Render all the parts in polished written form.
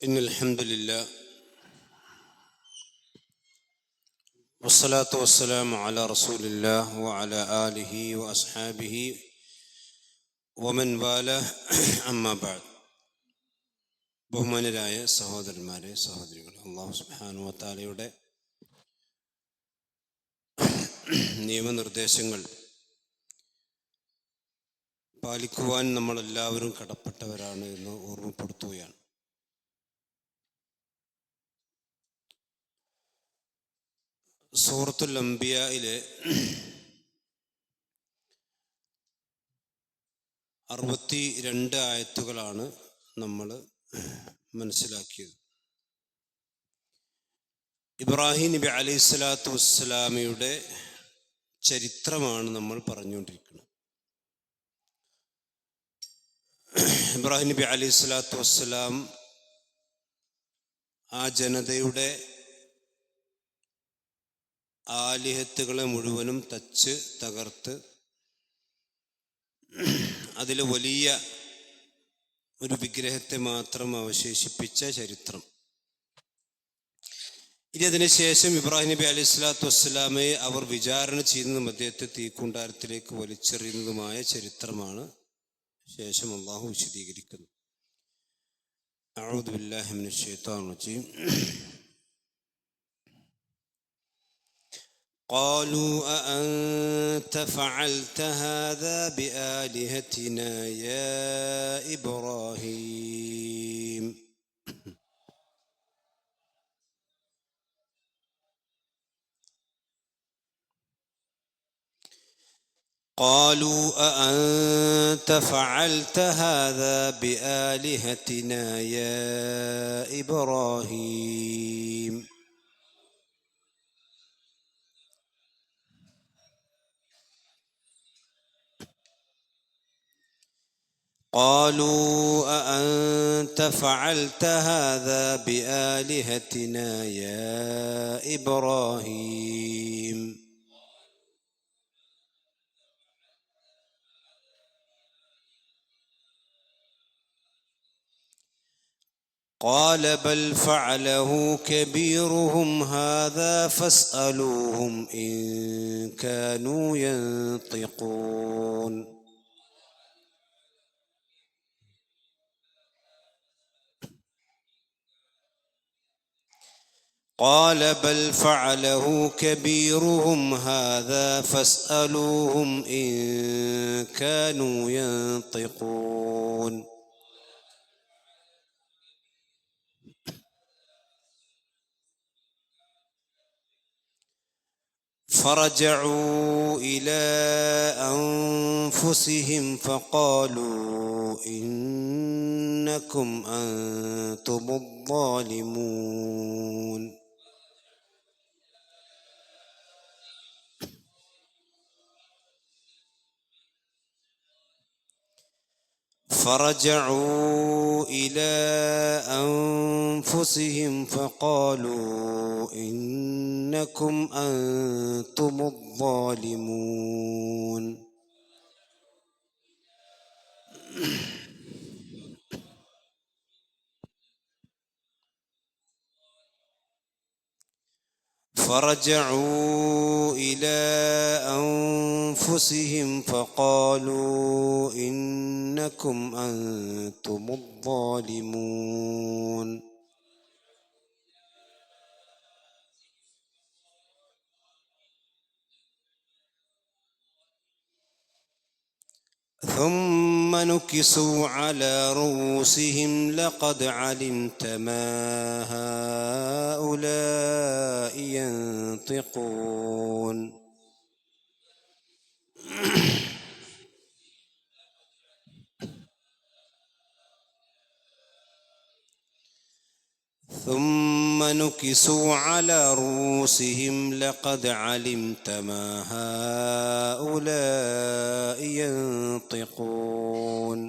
إن الحمد لله والصلاة والسلام على رسول الله وعلى آله وأصحابه ومن والاه أما بعد. ബഹുമാനരായ സഹോദരന്മാരെ, സഹോദരികളെ, അല്ലാഹു സുബ്ഹാനഹു വ തആലയുടെ നിയമനിർദ്ദേശങ്ങൾ പാലിക്കുവാൻ നമ്മളെല്ലാവരും കടപ്പെട്ടവരാണ് എന്ന് ഓർമ്മപ്പെടുത്തുകയാണ്. സൂറത്തുൽ അംബിയായിലെ 62 ആയത്തുകളാണ് നമ്മൾ മനസ്സിലാക്കിയത്. ഇബ്രാഹിം നബി അലൈഹി സ്വലാത്തു വസ്സലാമയുടെ ചരിത്രമാണ് നമ്മൾ പറഞ്ഞുകൊണ്ടിരിക്കുന്നത്. ഇബ്രാഹിം നബി അലൈഹി സ്വലാത്തു വസ്സലാം ആ ജനതയുടെ ആലിഹത്തുകളെ മുഴുവനും തച്ച് തകർത്ത് അതിൽ വലിയ ഒരു വിഗ്രഹത്തെ മാത്രം അവശേഷിപ്പിച്ച ചരിത്രം. ഇനി അതിനുശേഷം ഇബ്രാഹിം നബി അലൈഹി സ്വലാത്തു വസ്സലാമയെ അവർ വിചാരണ ചെയ്യുന്നതും അദ്ദേഹത്തെ തീക്കുണ്ടാരത്തിലേക്ക് വലിച്ചെറിയുന്നതുമായ ചരിത്രമാണ് ശേഷം അള്ളാഹു വിശദീകരിക്കുന്നത്. അഊദു ബില്ലാഹി മിനശ് ശൈത്വാനിർ റജീം. قالوا أأنت فعلت هذا بآلهتنا يا إبراهيم. قالوا أأنت فعلت هذا بآلهتنا يا إبراهيم. قالوا أأنت فعلت هذا بآلهتنا يا إبراهيم. قال بل فعله كبيرهم هذا فاسألوهم إن كانوا ينطقون. قال بل فعله كبيرهم هذا فاسألوهم إن كانوا ينطقون. فرجعوا إلى أنفسهم فقالوا إنكم أنتم الظالمون. فرجعوا إلى أنفسهم فقالوا إنكم أنتم الظالمون. فرجعوا إلى أنفسهم فقالوا إنكم أنتم الظالمون. ثم نكسوا على رؤوسهم لقد علمت ما هؤلاء ينطقون. ثم نكسوا على رؤوسهم لقد علمت ما هؤلاء ينطقون.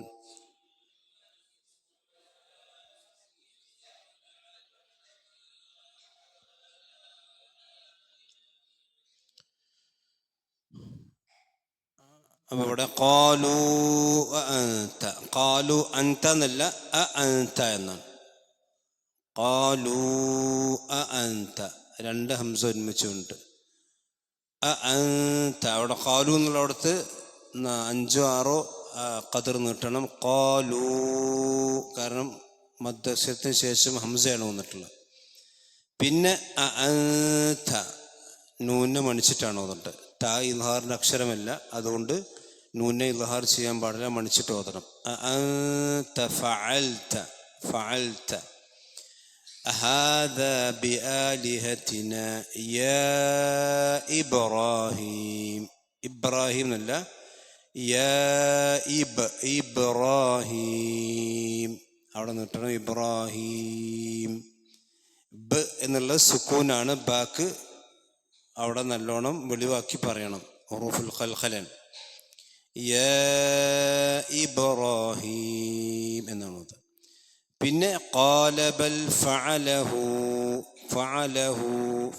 അപ്പോൾ ഇവിടെ ഖാലു അഅൻത, ഖാലു അൻത എന്നല്ല അഅൻത എന്നാണ്. ഖാലൂ അഅൻത, രണ്ട് ഹംസ ഒരുമിച്ചുണ്ട്. അഅൻത അവിടെ ഖാലൂ എന്നുള്ളടത്ത് 5 6 ഖദർ നീട്ടണം. ഖാലൂ കാരണം മദ്ദക്ഷരത്തിന് ശേഷം ഹംസയാണ് വന്നിട്ടുള്ളത്. പിന്നെ അഅൻത നൂനെ മണിച്ചിട്ടാണ് ഓതേണ്ടത്. താ ഇൽഹാറിൻ്റെ അക്ഷരമല്ല, അതുകൊണ്ട് നൂനെ ഇൽഹാർ ചെയ്യാൻ പാടില്ല, മണിച്ചിട്ട് ഓതണം. അഅൻത ഫഅൽത ഫഅൽത ഹാദാ ബിആലിഹതിനാ യാ ഇബ്രാഹിം. ഇബ്രാഹിം എന്നല്ല, യാ ഇബ്രാഹിം അവിടെ നീട്ടണം. ഇബ്രാഹിം ബ എന്നുള്ള സുക്കൂനാണ്. ബാക്ക് അവിടെ നല്ലോണം വെളിവാക്കി പറയണം. ഹുറൂഫുൽ ഖൽഖലൻ. യാ ഇബ്രാഹിം എന്നാണ് അത്. പിന്നെ ഖാല ബൽ ഫഅലഹു ഫഅലഹു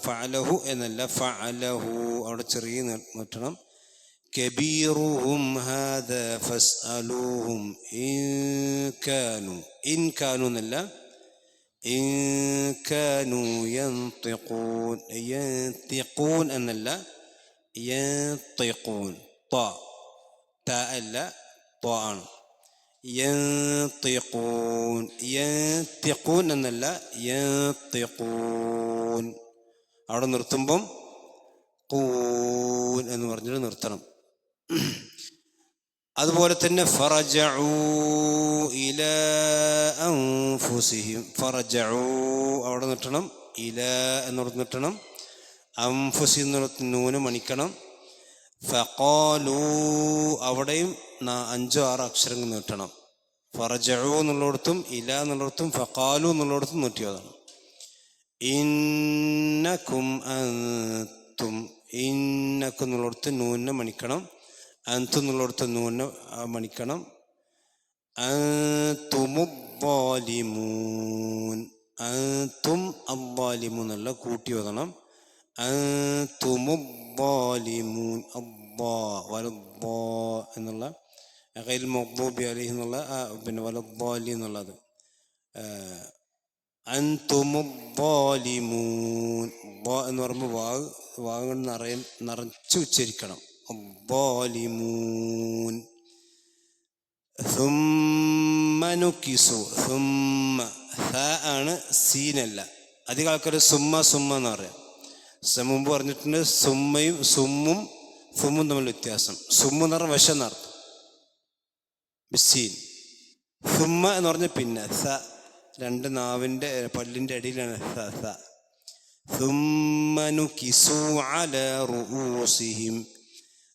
ഫഅലഹു എന്നല്ല, ഫഅലഹു അവിടെ ചെറിയ നീട്ടണം. കബീറുഹും ഹാദാ ഫസ്അലൂഹും ഇൻ കാനൂ, ഇൻ കാനൂ എന്നല്ല, ഇൻ കാനൂ യൻതിഖൂൻ, യൻതിഖൂൻ എന്നല്ല, യൻതിഖൂൻ. ത അല്ല, ത ആണ്. യൻതിഖൂൻ, യൻതിഖൂൻ എന്നല്ല, യൻതിഖൂൻ. അവിടെ നിർത്തുമ്പം ഖൂൻ എന്ന് പറഞ്ഞിട്ട് നിർത്തണം. അതുപോലെ തന്നെ ഫറജഉ ഇലാ അൻഫുസിഹിം, ഫറജഉ അവിടെ നിർത്തണം. ഇലാ എന്നിടത്ത് നിർത്തണം. അൻഫുസി എന്നിടത്ത് നൂന് മണിക്കണം. ഫഖാലു അവിടെയും 5 6 അക്ഷരങ്ങൾ നീട്ടണം. ഫറജഉ എന്നുള്ളിടത്തും ഇലാ എന്നുള്ളിടത്തും ഫഖാലു എന്നുള്ളിടത്തും നീട്ടിയതാണ്. ഇന്നക്കും അൻതും, ഇന്നക്കും എന്നുള്ളിടത്ത് നൂനെ മണിക്കണം. അൻതു എന്നുള്ളിടത്ത് നൂനെ മണിക്കണം. അൻതുമുദ്ദാലിമൂൻ, അൻതും അദ്ദാലിമൂൻ എന്നല്ല, കൂട്ടി ഓതണം. അൻതുമുദ്ദാലിമൂൻ, അദ്ദാ വലദ്ദാ എന്നുള്ള, ഗൈറുൽ മഗ്ദൂബി അലൈഹിം എന്നുള്ള, പിന്നെ വലദ്ദാലി എന്നുള്ളത്. അൻതുമുദ്ദാലിമൂൻ, ദ്ദാ എന്ന് പറയുമ്പോൾ വാഗ് നിറച്ച് ഉച്ചരിക്കണം. അദ്ദാലിമൂൻ. സുമ്മ നുകിസു, സുമ്മ സ ആണ്, സീനല്ല. അധികം ആൾക്കാർ സുമ്മ സുമ്മ എന്ന് പറയാം. മുമ്പ് പറഞ്ഞിട്ടുണ്ട് സുമ്മയും സുമ്മും സുമ്മും തമ്മിൽ വ്യത്യാസം. സുമ്മു എന്ന് പറഞ്ഞാൽ വിഷം എന്നർത്ഥം, ബിസീൻ. സുമ്മ എന്ന് പറഞ്ഞ പിന്നെ സ, രണ്ട് നാവിൻ്റെ പല്ലിൻ്റെ അടിയിലാണ് സ. സുമ്മ നുകിസു അലാ റുഊസിഹിം,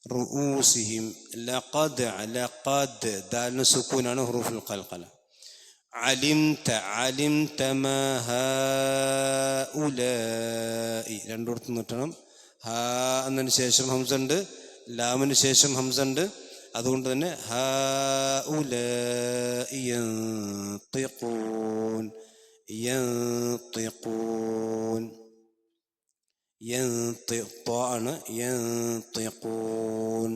റുഊസിഹിം. ലഖദ്, ലഖദ് ദാലിന് സുക്കൂനാണ്, ഹുറൂഫുൽ ഖൽഖല. അലിംത, അലിംത മാ ഹൗലാഇ രണ്ടിടത്തും നീട്ടണം. ഹാ എന്നതിന് ശേഷം ഹംസ ഉണ്ട്, ലാമിന് ശേഷം ഹംസ ഉണ്ട്. അതുകൊണ്ട് തന്നെ ഹൗലാഇ യൻതിഖൂൻ, യൻതിഖൂൻ, ആണ്, യൻതിഖൂൻ.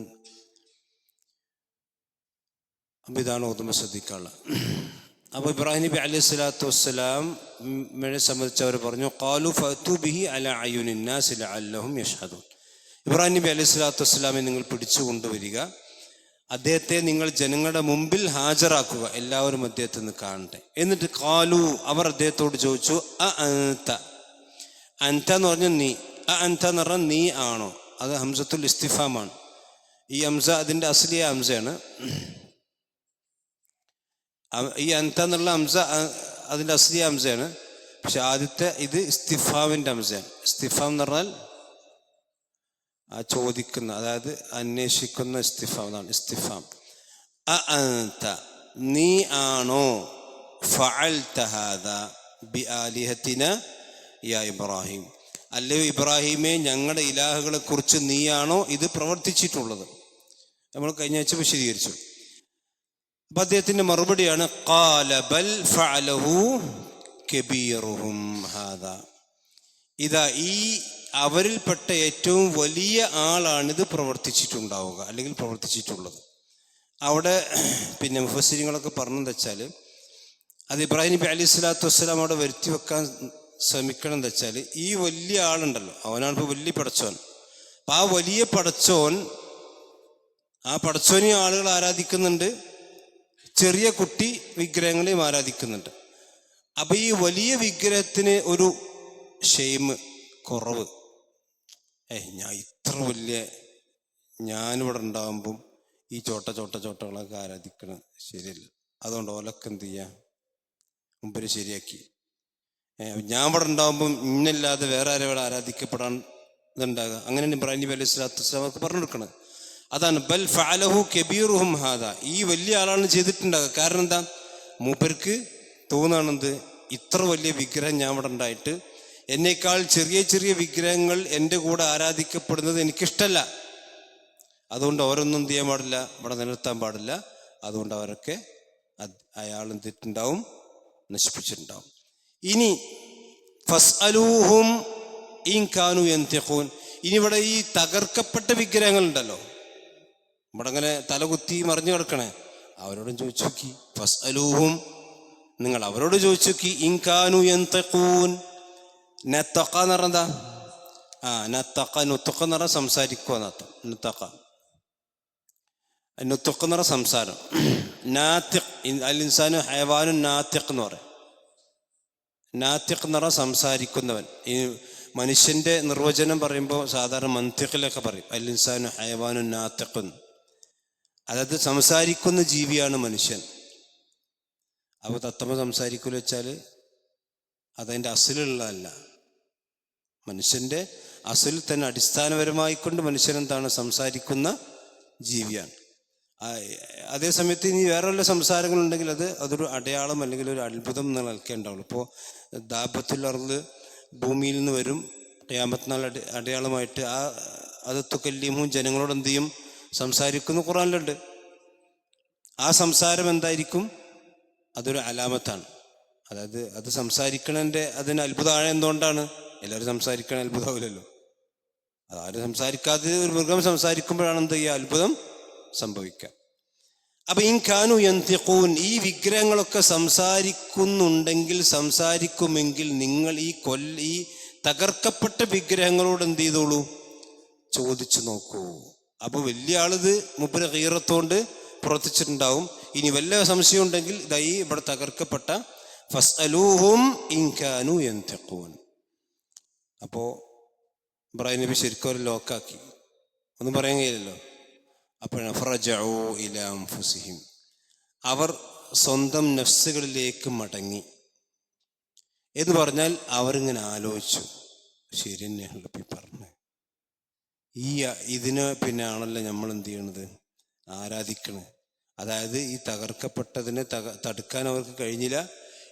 അപ്പം ഇതാണ് ഓതുമ്പോൾ ശ്രദ്ധിക്കാനുള്ളത്. അപ്പോൾ ഇബ്രാഹിം നബി അലൈഹി സ്വലാത്തു വസ്സലാമിനെ സംബന്ധിച്ച് അവർ പറഞ്ഞു, ഖാലു ഫഅ്തു ബിഹി അലാ അയ്യുനിൻ നാസ് ലഅല്ലഹും യഷ്ഹദൂൻ. ഇബ്രാഹിം നബി അലൈഹി സ്വലാത്തു വസ്സലാമിനെ നിങ്ങൾ പിടിച്ചു കൊണ്ടുവരിക, അദ്ദേഹത്തെ നിങ്ങൾ ജനങ്ങളുടെ മുമ്പിൽ ഹാജരാക്കുക, എല്ലാവരും അദ്ദേഹത്തെ നിന്ന് കാണട്ടെ. എന്നിട്ട് ഖാലു അവർ അദ്ദേഹത്തോട് ചോദിച്ചു, അഅൻത, അൻത എന്ന് പറഞ്ഞാൽ നീ, അൻത എന്ന് പറഞ്ഞാൽ നീ ആണോ? അത് ഹംസത്തുൽ ഇസ്തിഫാമാണ്. ഈ ഹംസ അതിൻ്റെ അസ്ലിയ ഹംസയാണ്. ഈ അൻത എന്നുള്ള ഹംസ അതിൻ്റെ അസ്ലിയ ഹംസയാണ്. പക്ഷെ ആദ്യത്തെ ഇത് ഇസ്തിഫാമിൻ്റെ ഹംസയാണ്. ഇസ്തിഫാം എന്ന് പറഞ്ഞാൽ ആ ചോദിക്കുന്ന, അതായത് അന്വേഷിക്കുന്ന ഇസ്തിഫാം, അതാണ് ഇസ്തിഫാം. അഅൻത നീ ആണോ, ഫഅൽത ഹാദാ ബിആലിഹതിന യാ ഇബ്രാഹിം, അല്ലയോ ഇബ്രാഹിമേ ഞങ്ങളുടെ ഇലാഹുകളെ കുറിച്ച് നീയാണോ ഇത് പ്രവർത്തിച്ചിട്ടുള്ളത്? നമ്മൾ കഴിഞ്ഞ ആഴ്ച വിശദീകരിച്ചു. അപ്പം അദ്ദേഹത്തിൻ്റെ മറുപടിയാണ് ഖാല ബൽ ഫഅലഹു കബീറുഹും ഹാദാ. ഇതാ ഈ അവരിൽപ്പെട്ട ഏറ്റവും വലിയ ആളാണിത് പ്രവർത്തിച്ചിട്ടുണ്ടാവുക, അല്ലെങ്കിൽ പ്രവർത്തിച്ചിട്ടുള്ളത്. അവിടെ പിന്നെ മുഫസ്സിരിങ്ങളൊക്കെ പറഞ്ഞെന്ന് വെച്ചാൽ അത് ഇബ്രാഹിം നബി അലൈഹി സ്വലാത്തു വസ്സലാം അവിടെ വരുത്തി വെക്കാൻ ശ്രമിക്കണം എന്താ വെച്ചാൽ, ഈ വലിയ ആളുണ്ടല്ലോ, അവനാണ് ഇപ്പോൾ വലിയ പടച്ചോൻ. അപ്പം ആ വലിയ പടച്ചോൻ, ആ പടച്ചോനെയും ആളുകൾ ആരാധിക്കുന്നുണ്ട്, ചെറിയ കുട്ടി വിഗ്രഹങ്ങളെയും ആരാധിക്കുന്നുണ്ട്. അപ്പം ഈ വലിയ വിഗ്രഹത്തിന് ഒരു ഷെയിമ്, കുറവ്, ഞാൻ ഇത്ര വലിയ, ഞാനിവിടെ ഉണ്ടാകുമ്പം ഈ ചോട്ടകളൊക്കെ ആരാധിക്കണം ശരിയല്ല, അതുകൊണ്ട് ഓലൊക്കെ എന്ത് ചെയ്യാം, മുമ്പര് ശരിയാക്കി. ഞാൻ ഇവിടെ ഉണ്ടാകുമ്പം ഇന്നല്ലാതെ വേറെ ആരും ഇവിടെ ആരാധിക്കപ്പെടാൻ ഇതുണ്ടാകുക. അങ്ങനെയാണ് ഇബ്രാഹിം നബി അലൈഹി സ്വലാത്തു വസ്സലാം അവർക്ക് പറഞ്ഞു കൊടുക്കണത്. അതാണ് ബൽ ഫഅലഹു കബീറുഹും ഹാദാ, ഈ വലിയ ആളാണ് ചെയ്തിട്ടുണ്ടാകുക. കാരണം എന്താ, മൂപ്പർക്ക് തോന്നുകയാണെന്ത്, ഇത്ര വലിയ വിഗ്രഹം ഞാൻ ഇവിടെ ഉണ്ടായിട്ട് എന്നേക്കാൾ ചെറിയ ചെറിയ വിഗ്രഹങ്ങൾ എൻ്റെ കൂടെ ആരാധിക്കപ്പെടുന്നത് എനിക്കിഷ്ടമല്ല. അതുകൊണ്ട് അവരൊന്നും എന്ത് ചെയ്യാൻ പാടില്ല, ഇവിടെ നിലനിർത്താൻ പാടില്ല. അതുകൊണ്ട് അവരൊക്കെ അയാൾ എന്തിട്ടുണ്ടാവും, നശിപ്പിച്ചിട്ടുണ്ടാവും. ഇനി ഫസ്അലൂഹും ഇൻ കാനൂ യൻതിഖൂൻ, ഇനി ഇവിടെ ഈ തകർക്കപ്പെട്ട വിഗ്രഹങ്ങളുണ്ടല്ലോ, ഇവിടെ അങ്ങനെ തലകുത്തി മറിഞ്ഞു കിടക്കണേ, അവരോടും ചോദിച്ചു നോക്കി. ഫസ്അലൂഹും, നിങ്ങൾ അവരോട് ചോദിച്ചു നോക്കി. ഇൻ കാനൂ യൻതിഖൂൻ, നത്തഖ എന്ന് പറഞ്ഞാ നത്തഖ, നുത്തഖ എന്ന് പറഞ്ഞാൽ സംസാരിക്കുക എന്നർത്ഥം. നുത്തഖ, നുത്തഖ എന്ന് പറഞ്ഞ സംസാരം. നാത്തിഖ്, അൽ ഇൻസാനു ഹയവാനുൻ നാത്തിഖ് എന്ന് പറയും. നാത്തിഖ് എന്ന് പറഞ്ഞാൽ സംസാരിക്കുന്നവൻ. ഈ മനുഷ്യന്റെ നിർവചനം പറയുമ്പോൾ സാധാരണ മന്തിഖിലൊക്കെ പറയും അൽ ഇൻസാനു ഹയവാനുൻ നാത്തിഖ്, അതായത് സംസാരിക്കുന്ന ജീവിയാണ് മനുഷ്യൻ. അപ്പോൾ തത്തമ്മ സംസാരിക്കൽ വെച്ചാൽ അതതിൻ്റെ അസിലുള്ളതല്ല. മനുഷ്യൻ്റെ അസിൽ തന്നെ അടിസ്ഥാനപരമായിക്കൊണ്ട് മനുഷ്യൻ എന്താണ്, സംസാരിക്കുന്ന ജീവിയാണ്. അതേ സമയത്ത് ഇനി വേറെ വല്ല സംസാരങ്ങളുണ്ടെങ്കിൽ അതൊരു അടയാളം അല്ലെങ്കിൽ ഒരു അത്ഭുതം എന്നുള്ള നിലക്കേ ഉണ്ടാവുള്ളൂ. ഇപ്പോൾ ദാബത്തുൽ അർള്, ഭൂമിയിൽ നിന്ന് വരും, ഖിയാമത്ത് നാൾ അടയാളമായിട്ട് അത് തുകല്ലിമും, ജനങ്ങളോട് എന്ത് ചെയ്യും, സംസാരിക്കുന്ന ഖുർആനിലുണ്ട്. ആ സംസാരം എന്തായിരിക്കും, അതൊരു അലാമത്താണ്. അതായത് അത് സംസാരിക്കണതിൻ്റെ അതിന് അത്ഭുതമാണ്. എന്തുകൊണ്ടാണ്, എല്ലാവരും സംസാരിക്കണ അത്ഭുതമാവില്ലല്ലോ. അതാരും സംസാരിക്കാതെ ഒരു മൃഗം സംസാരിക്കുമ്പോഴാണ് എന്ത് ചെയ്യുക, അത്ഭുതം സംഭവിക്കുക. അപ്പൊ ഇൻ കാനൂ യൻതിഖൂൻ, ഈ വിഗ്രഹങ്ങളൊക്കെ സംസാരിക്കുന്നുണ്ടെങ്കിൽ, സംസാരിക്കുമെങ്കിൽ നിങ്ങൾ ഈ തകർക്കപ്പെട്ട വിഗ്രഹങ്ങളോട് എന്ത് ചെയ്തോളൂ, ചോദിച്ചു നോക്കൂ. അപ്പൊ വലിയ ആളിത് മുപ്പര് ഗീറത്തോണ്ട് പ്രവർത്തിച്ചിട്ടുണ്ടാവും. ഇനി വല്ല സംശയം ഉണ്ടെങ്കിൽ ഈ ഇവിടെ തകർക്കപ്പെട്ട ഫസ്അലൂഹും ഇൻ കാനൂ യൻതിഖൂൻ. അപ്പോ ഇബ്രാഹിം നബി ശരിക്കും ഒരു ലോക്കാക്കി, ഒന്നും പറയാൻ കഴിയില്ലല്ലോ. അപ്പോഴാണ് ഫറജഉ ഇലാ അൻഫുസിഹിം, അവർ സ്വന്തം നഫ്സുകളിലേക്ക് മടങ്ങി എന്ന് പറഞ്ഞാൽ അവരിങ്ങനെ ആലോചിച്ചു, ശരി തന്നെയാണല്ലോ ഈ പറഞ്ഞത്, ഇതിന് പിന്നെ ആണല്ലോ നമ്മൾ എന്ത് ചെയ്യണത്, ആരാധിക്കണത്. അതായത് ഈ തകർക്കപ്പെട്ടതിനെ തടുക്കാൻ അവർക്ക് കഴിഞ്ഞില്ല.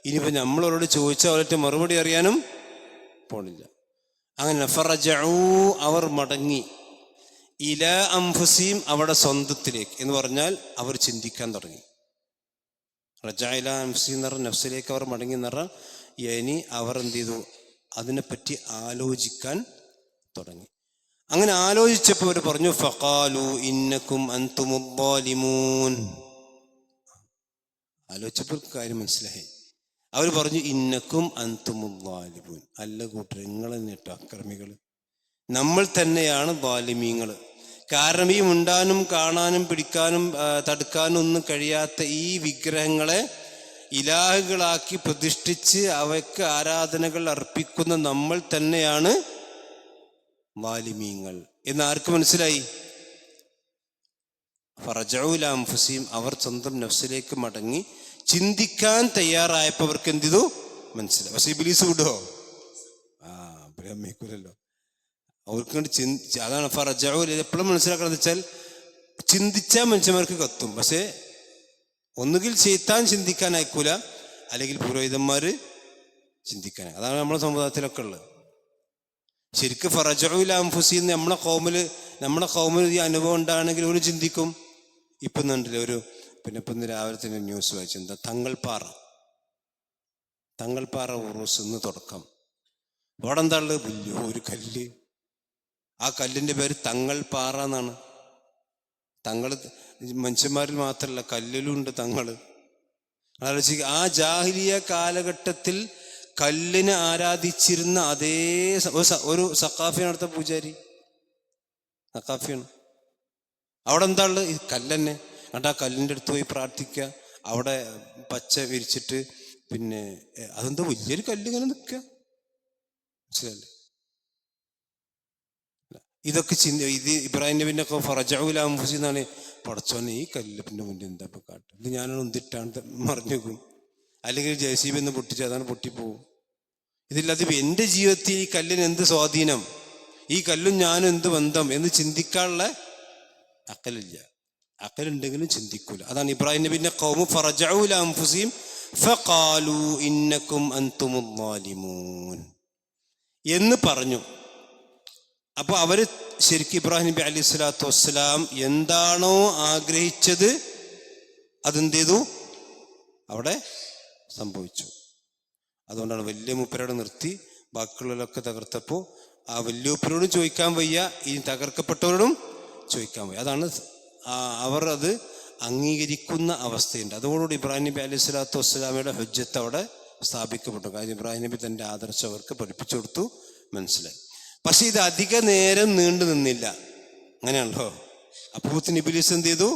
ഇനിയിപ്പോൾ നമ്മളവരോട് ചോദിച്ചാൽ അവരുടെ മറുപടി അറിയാനും പോണില്ല. അങ്ങനെ ഫറജഉ, അവർ മടങ്ങി, ഇലാ അൻഫുസിഹിം, അവിടെ സ്വന്തത്തിലേക്ക് എന്ന് പറഞ്ഞാൽ അവർ ചിന്തിക്കാൻ തുടങ്ങി. റജഅ ഇലാ അൻഫുസിഹിം എന്ന് പറഞ്ഞാൽ നഫ്സിലേക്ക് അവർ മടങ്ങി എന്ന് പറഞ്ഞാൽ ഇനി അവർ എന്ത് ചെയ്തു, അതിനെപ്പറ്റി ആലോചിക്കാൻ തുടങ്ങി. അങ്ങനെ ആലോചിച്ചപ്പോൾ അവർ പറഞ്ഞു ഫഖാലു ഇന്നക്കും അൻതുമുൽ ളാലിമൂൻ. ആലോചിച്ചപ്പോൾ കാര്യം മനസ്സിലായി. അവർ പറഞ്ഞു ഇന്നക്കും അൻതുമുൽ ളാലിമൂൻ, അല്ല കൂട്ടരെ, നിങ്ങൾ തന്നെ കേട്ടോ അക്രമികൾ, നമ്മൾ തന്നെയാണ് ളാലിമീങ്ങൾ. കാരണം ഈ മുണ്ടാനും കാണാനും പിടിക്കാനും തടുക്കാനും ഒന്നും കഴിയാത്ത ഈ വിഗ്രഹങ്ങളെ ഇലാഹുകളാക്കി പ്രതിഷ്ഠിച്ച് അവയ്ക്ക് ആരാധനകൾ അർപ്പിക്കുന്ന നമ്മൾ തന്നെയാണ് ളാലിമീങ്ങൾ എന്ന് ആർക്ക് മനസ്സിലായി? ഫറജഉ ഇലാ അൻഫുസിഹിം, അവർ സ്വന്തം നഫ്സിലേക്ക് മടങ്ങി ചിന്തിക്കാൻ തയ്യാറായപ്പോൾ അവർക്ക് എന്ത് ചെയ്തു, മനസ്സിലായി. പക്ഷെ ഇബ്ലീസ് വിടുവോ? ബ്രഹ്മിക്കൂലല്ലോ. അവർക്ക് അതാണ് ഫറജഉ. എപ്പോഴും മനസ്സിലാക്കണമെന്ന് വെച്ചാൽ, ചിന്തിച്ചാൽ മനുഷ്യന്മാർക്ക് കത്തും. പക്ഷെ ഒന്നുകിൽ ശൈത്താൻ ചിന്തിക്കാൻ അയക്കൂല, അല്ലെങ്കിൽ പുരോഹിതന്മാര് ചിന്തിക്കാൻ. അതാണ് നമ്മുടെ സമുദായത്തിലൊക്കെ ഉള്ളത്. ശരിക്കും ഫറജഉ ഇലാ അൻഫുസിഹിം നമ്മുടെ ഖൗമിൽ ഈ അനുഭവം ഉണ്ടാണെങ്കിൽ ഒരു ചിന്തിക്കും. ഇപ്പം കണ്ടില്ലേ, ഇപ്പം ഇന്ന് രാവിലെ തന്നെ ന്യൂസ് വായിച്ചു, എന്താ തങ്ങൾപ്പാറ ഉറൂസ് ഇന്ന് തുടക്കം. അവിടെ എന്താ ഉള്ളത്, വലിയ ഒരു കല്ല്, ആ കല്ലിൻ്റെ പേര് തങ്ങൾപ്പാറ എന്നാണ്. മനുഷ്യന്മാരിൽ മാത്രമല്ല, കല്ലിലും ഉണ്ട് തങ്ങൾ. ആലോചിക്കുക, ആ ജാഹിലിയ കാലഘട്ടത്തിൽ കല്ലിനെ ആരാധിച്ചിരുന്ന അതേ ഒരു സഖാഫിയാണ് അടുത്ത പൂജാരി. സഖാഫിയാണ്. അവിടെ എന്താ ഉള്ളത്? ഈ കല്ലെന്നെ. എന്നിട്ട് ആ കല്ലിൻ്റെ അടുത്ത് പോയി പ്രാർത്ഥിക്കുക. അവിടെ പച്ച വിരിച്ചിട്ട് പിന്നെ അതെന്താ വലിയൊരു കല്ലിങ്ങനെ നിൽക്കുക, മനസ്സിലല്ലേ? ഇതൊക്കെ ഇത് ഇബ്രാഹിം നബിൻ്റെ ഒക്കെ ഫറജഉല അൻഫുസിഹിം എന്നാണ്. പടച്ചോനെ ഈ കല്ലിൻ്റെ മുന്നിൽ എന്താ ഇപ്പം കാട്ടും? ഇത് ഞാനാണ് ഒന്നിട്ടാണ് മറിഞ്ഞു വെക്കും, അല്ലെങ്കിൽ JCB എന്ന് പൊട്ടിച്ച് അതാണ് പൊട്ടിപ്പോവും. ഇതില്ലാതെ എൻ്റെ ജീവിതത്തിൽ ഈ കല്ലിന് എന്ത് സ്വാധീനം, ഈ കല്ലും ഞാനും എന്ത് ബന്ധം എന്ന് ചിന്തിക്കാനുള്ള അക്കലില്ല. അക്കലുണ്ടെങ്കിലും ചിന്തിക്കൂല. അതാണ് ഇബ്രാഹിം നബിന്റെ ഖൗമു ഫറജഉല അൻഫുസിഹിം ഫഖാലു ഇന്നകും അൻതുമുൽ ളാലിമൂൻ എന്ന് പറഞ്ഞു. അപ്പോൾ അവര് ശരിക്കും ഇബ്രാഹിം നബി അലൈഹി സ്വലാത്തു വസ്സലാം എന്താണോ ആഗ്രഹിച്ചത് അതെന്ത് ചെയ്തു? അവിടെ സംഭവിച്ചു. അതുകൊണ്ടാണ് വലിയ മൂപ്പരോട് നിർത്തി ബാക്കിയുള്ളവരൊക്കെ തകർത്തപ്പോൾ ആ വലിയപ്പനോടും ചോദിക്കാൻ വയ്യ, ഈ തകർക്കപ്പെട്ടവരോടും ചോദിക്കാൻ വയ്യ. അതാണ് അവർ അത് അംഗീകരിക്കുന്ന അവസ്ഥയുണ്ട്. അതോടുകൂടി ഇബ്രാഹിം നബി അലൈഹി സ്വലാത്തു വസ്സലാമയുടെ ഹുജ്ജത്ത് അവിടെ സ്ഥാപിക്കപ്പെട്ടു. കാര്യം ഇബ്രാഹിം നബി തൻ്റെ ആദർശം അവർക്ക് പഠിപ്പിച്ചു കൊടുത്തു, മനസ്സിലായി. പക്ഷെ ഇത് അധിക നേരം നീണ്ടു നിന്നില്ല. അങ്ങനെയാണല്ലോ. അപ്പൂത്തിന് ഇബ്ലീസ് എന്ത് ചെയ്തു?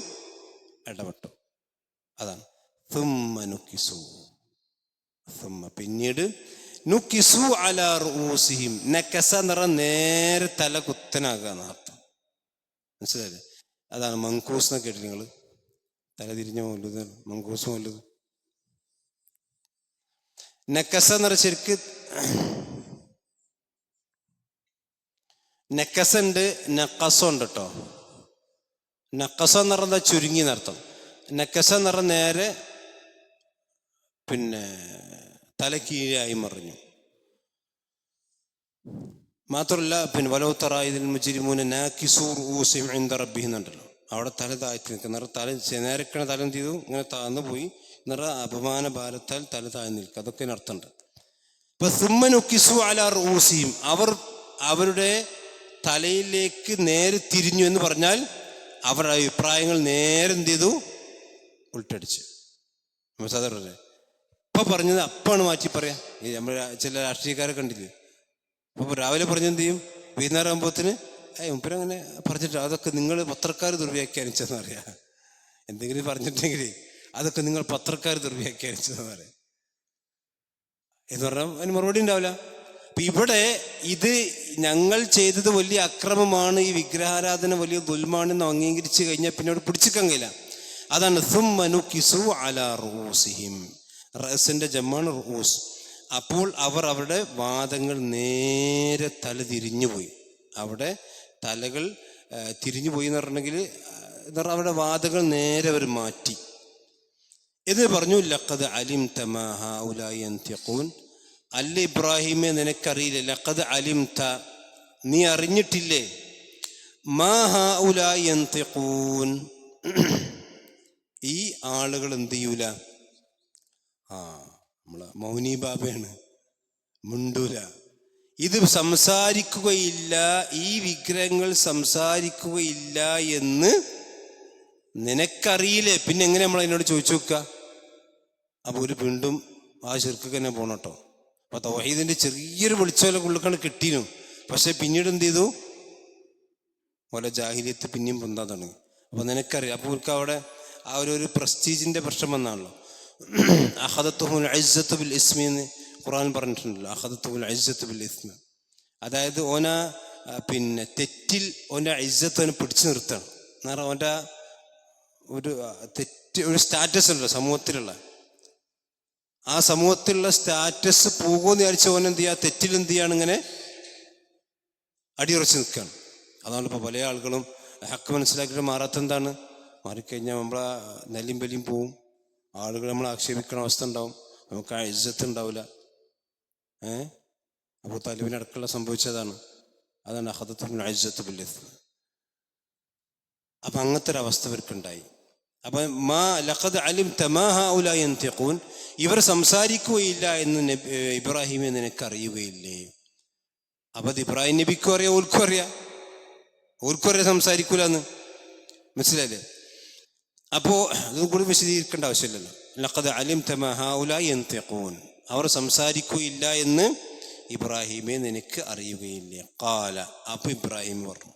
ഇടപെട്ടു. അതാണ് പിന്നീട് നുക്കിസു അലാ റൂസിഹിം, നക്കസ എന്ന് പറഞ്ഞാൽ നേരെ തല കുത്തനാകുക എന്നർത്ഥം, മനസ്സിലായില്ലേ? അതാണ് മങ്കൂസ് എന്നൊക്കെ കേട്ടില്ല നിങ്ങൾ? തല തിരിഞ്ഞ മൗലൂദ്, മങ്കൂസ് മൗലൂദ്. നക്കസ എന്ന് പറഞ്ഞ ശരിക്ക് നെക്കസുണ്ട്, നക്കസുണ്ട് കേട്ടോ. നക്കസ എന്ന് പറഞ്ഞാൽ ചുരുങ്ങി എന്നർത്ഥം. നെക്കസ എന്ന് പറഞ്ഞാൽ നേരെ പിന്നെ തല കീഴായി മറിഞ്ഞു. മാത്രമല്ല പിന്നെ വലൗതറായിദിൽ മുജ്രിമൂന നാകിസൂ റൂസിഹിം ഇൻദ റബ്ബിഹിം എന്നുണ്ടല്ലോ. അവിടെ തല താഴ്ത്തി നിൽക്കുക, തല നേരക്കണ തല എന്ത് ചെയ്തു? ഇങ്ങനെ താഴ്ന്നു പോയി. എന്നിട്ട് അപമാന ഭാരത്താൽ തല താഴ്ന്നു നിൽക്കുക. അതൊക്കെ അർത്ഥമുണ്ട്. ഇപ്പൊ സുമ്മ നുക്കിസു അലാ റൂസിഹിം, അവർ അവരുടെ തലയിലേക്ക് നേരെ തിരിഞ്ഞു എന്ന് പറഞ്ഞാൽ അവരുടെ അഭിപ്രായങ്ങൾ നേരെ എന്ത് ചെയ്തു? ഉൾട്ടടിച്ച്. സാധാരണ ഇപ്പൊ പറഞ്ഞത് അപ്പാണ് മാറ്റി പറയാം. നമ്മൾ ചില രാഷ്ട്രീയക്കാരെ കണ്ടില്ലേ, അപ്പൊ രാവിലെ പറഞ്ഞെന്ത് ചെയ്യും? വൈകുന്നേരം ആകുമ്പോഴത്തിന് മുപ്പരങ്ങനെ പറഞ്ഞിട്ട് അതൊക്കെ നിങ്ങൾ പത്രക്കാർ ദുർവ്യാഖ്യാനിച്ചെന്ന് പറയാം. എന്തെങ്കിലും പറഞ്ഞിട്ടുണ്ടെങ്കിൽ അതൊക്കെ നിങ്ങൾ പത്രക്കാർ ദുർവ്യാഖ്യാനിച്ചതെന്ന് പറയാം എന്ന് പറഞ്ഞാൽ അതിന് മറുപടി ഉണ്ടാവില്ല. അപ്പൊ ഇവിടെ ഇത് ഞങ്ങൾ ചെയ്തത് വലിയ അക്രമമാണ്, ഈ വിഗ്രഹാരാധന വലിയ ദുൽമാണെന്ന് അംഗീകരിച്ചു കഴിഞ്ഞാൽ പിന്നെ അവിടെ പിടിച്ചിക്കാൻ കഴിയില്ല. അതാണ് സുമ്മ നുകിസു അലാ റൂസിഹിം. റഅസിന്റെ ജമ്മാണ് റൂസ്. അപ്പോൾ അവർ അവരുടെ വാദങ്ങൾ നേരെ തല തിരിഞ്ഞുപോയി. അവിടെ തലകൾ തിരിഞ്ഞുപോയി എന്ന് പറഞ്ഞെങ്കിൽ അവരുടെ വാദങ്ങൾ നേരെ അവർ മാറ്റി. ഇത് പറഞ്ഞു ലഖദ് അലിംത മാ ഹൗലാഇ യൻതിഖൂൻ, അല്ല ഇബ്രാഹിമെ നിനക്കറിയില്ലേ, ലഖദ് അലിംത നീ അറിഞ്ഞിട്ടില്ലേ, മാ ഹൗലാഇ യൻതിഖൂൻ ഈ ആളുകൾ എന്ത് ചെയ്യൂല, നമ്മളെ മൗനി ബാബയാണ്, മുണ്ടൂല, ഇത് സംസാരിക്കുകയില്ല, ഈ വിഗ്രഹങ്ങൾ സംസാരിക്കുകയില്ല എന്ന് നിനക്കറിയില്ലേ, പിന്നെ എങ്ങനെ നമ്മൾ അതിനോട് ചോദിച്ചു നോക്കുക? അപ്പൊ ഒരു വീണ്ടും ആ ശിർക്ക് തന്നെ പോണം കേട്ടോ. അപ്പൊ തൗഹീദിന്റെ ചെറിയൊരു വെളിച്ചോല ഉള്ളിക്കാണ് കിട്ടീനും, പക്ഷെ പിന്നീട് എന്ത് ചെയ്തു? പോലെ ജാഹിലിയത്ത് പിന്നെയും പൊന്താൻ തുടങ്ങി. അപ്പൊ നിനക്കറിയാം. അപ്പൊ അവർക്ക് അവിടെ ആ ഒരു പ്രസ്റ്റീജിന്റെ പ്രശ്നം വന്നാണല്ലോ. അഖദത്തുഹുൽ ഇസ്സത്തു ബിൽ ഇസ്മി എന്ന് ഖുർആൻ പറഞ്ഞിട്ടുണ്ടല്ലോ. അഖദത്തുഹുൽ ഇസ്സത്തു ബിൽ ഇസ്മി, അതായത് ഓന പിന്നെ തെറ്റിൽ ഓൻ്റെ ഇസ്സത്ത് അവനെ പിടിച്ചു നിർത്തണം. എന്ന് പറഞ്ഞാൽ ഓൻ്റെ ഒരു സ്റ്റാറ്റസ് ഉണ്ടല്ലോ സമൂഹത്തിലുള്ള, ആ സമൂഹത്തിലുള്ള സ്റ്റാറ്റസ് പോകുമെന്ന് വിചാരിച്ച ഓൻ എന്ത് ചെയ്യുക? തെറ്റിൽ എന്ത് ചെയ്യാണ്? ഇങ്ങനെ അടിയുറച്ച് നിൽക്കുകയാണ്. അതാണ് ഇപ്പോൾ പല ആളുകളും ഹക്ക് മനസ്സിലാക്കിയിട്ട് മാറാത്ത എന്താണ്? മാറിക്കഴിഞ്ഞാൽ നമ്മളെ നെല്ലിയും ബലിയും പോവും, ആളുകൾ നമ്മൾ ആക്ഷേപിക്കണ അവസ്ഥ ഉണ്ടാവും, നമുക്ക് ആ ഇജ്ജത്ത് ഉണ്ടാവില്ല. അപ്പോൾ തലവിനടക്കുള്ള സംഭവിച്ചതാണ്. അതാണ് അഖദത്തുൽ ഇസ്സത്തു ബിൽ ഇസ്മി. അപ്പം അങ്ങനത്തെ ഒരു അവസ്ഥ ഇവർക്കുണ്ടായി. അപ്പം മാ ലഖദ് അലിംത മാ ഹൗലാഇ യൻതിഖൂൻ, ഇവർ സംസാരിക്കുകയില്ല എന്ന് ഇബ്രാഹിമെ നിനക്കറിയുകയില്ലേ? അപ്പം അത് ഇബ്രാഹിം നബിക്കും അറിയാം, ഓർക്കും അറിയാം, ഓർക്കും അറിയാം സംസാരിക്കൂല എന്ന്, മനസ്സിലായില്ലേ? അപ്പോൾ അതും കൂടി വിശദീകരിക്കേണ്ട ആവശ്യമില്ലല്ലോ. ലഖദ് അലിംത മാ ഹൗലാഇ യൻതിഖൂൻ, അവർ സംസാരിക്കുകയില്ല എന്ന് ഇബ്രാഹിമെ നിനക്ക് അറിയുകയില്ലേ. ഖാല, അപ്പൊ ഇബ്രാഹിം പറഞ്ഞു,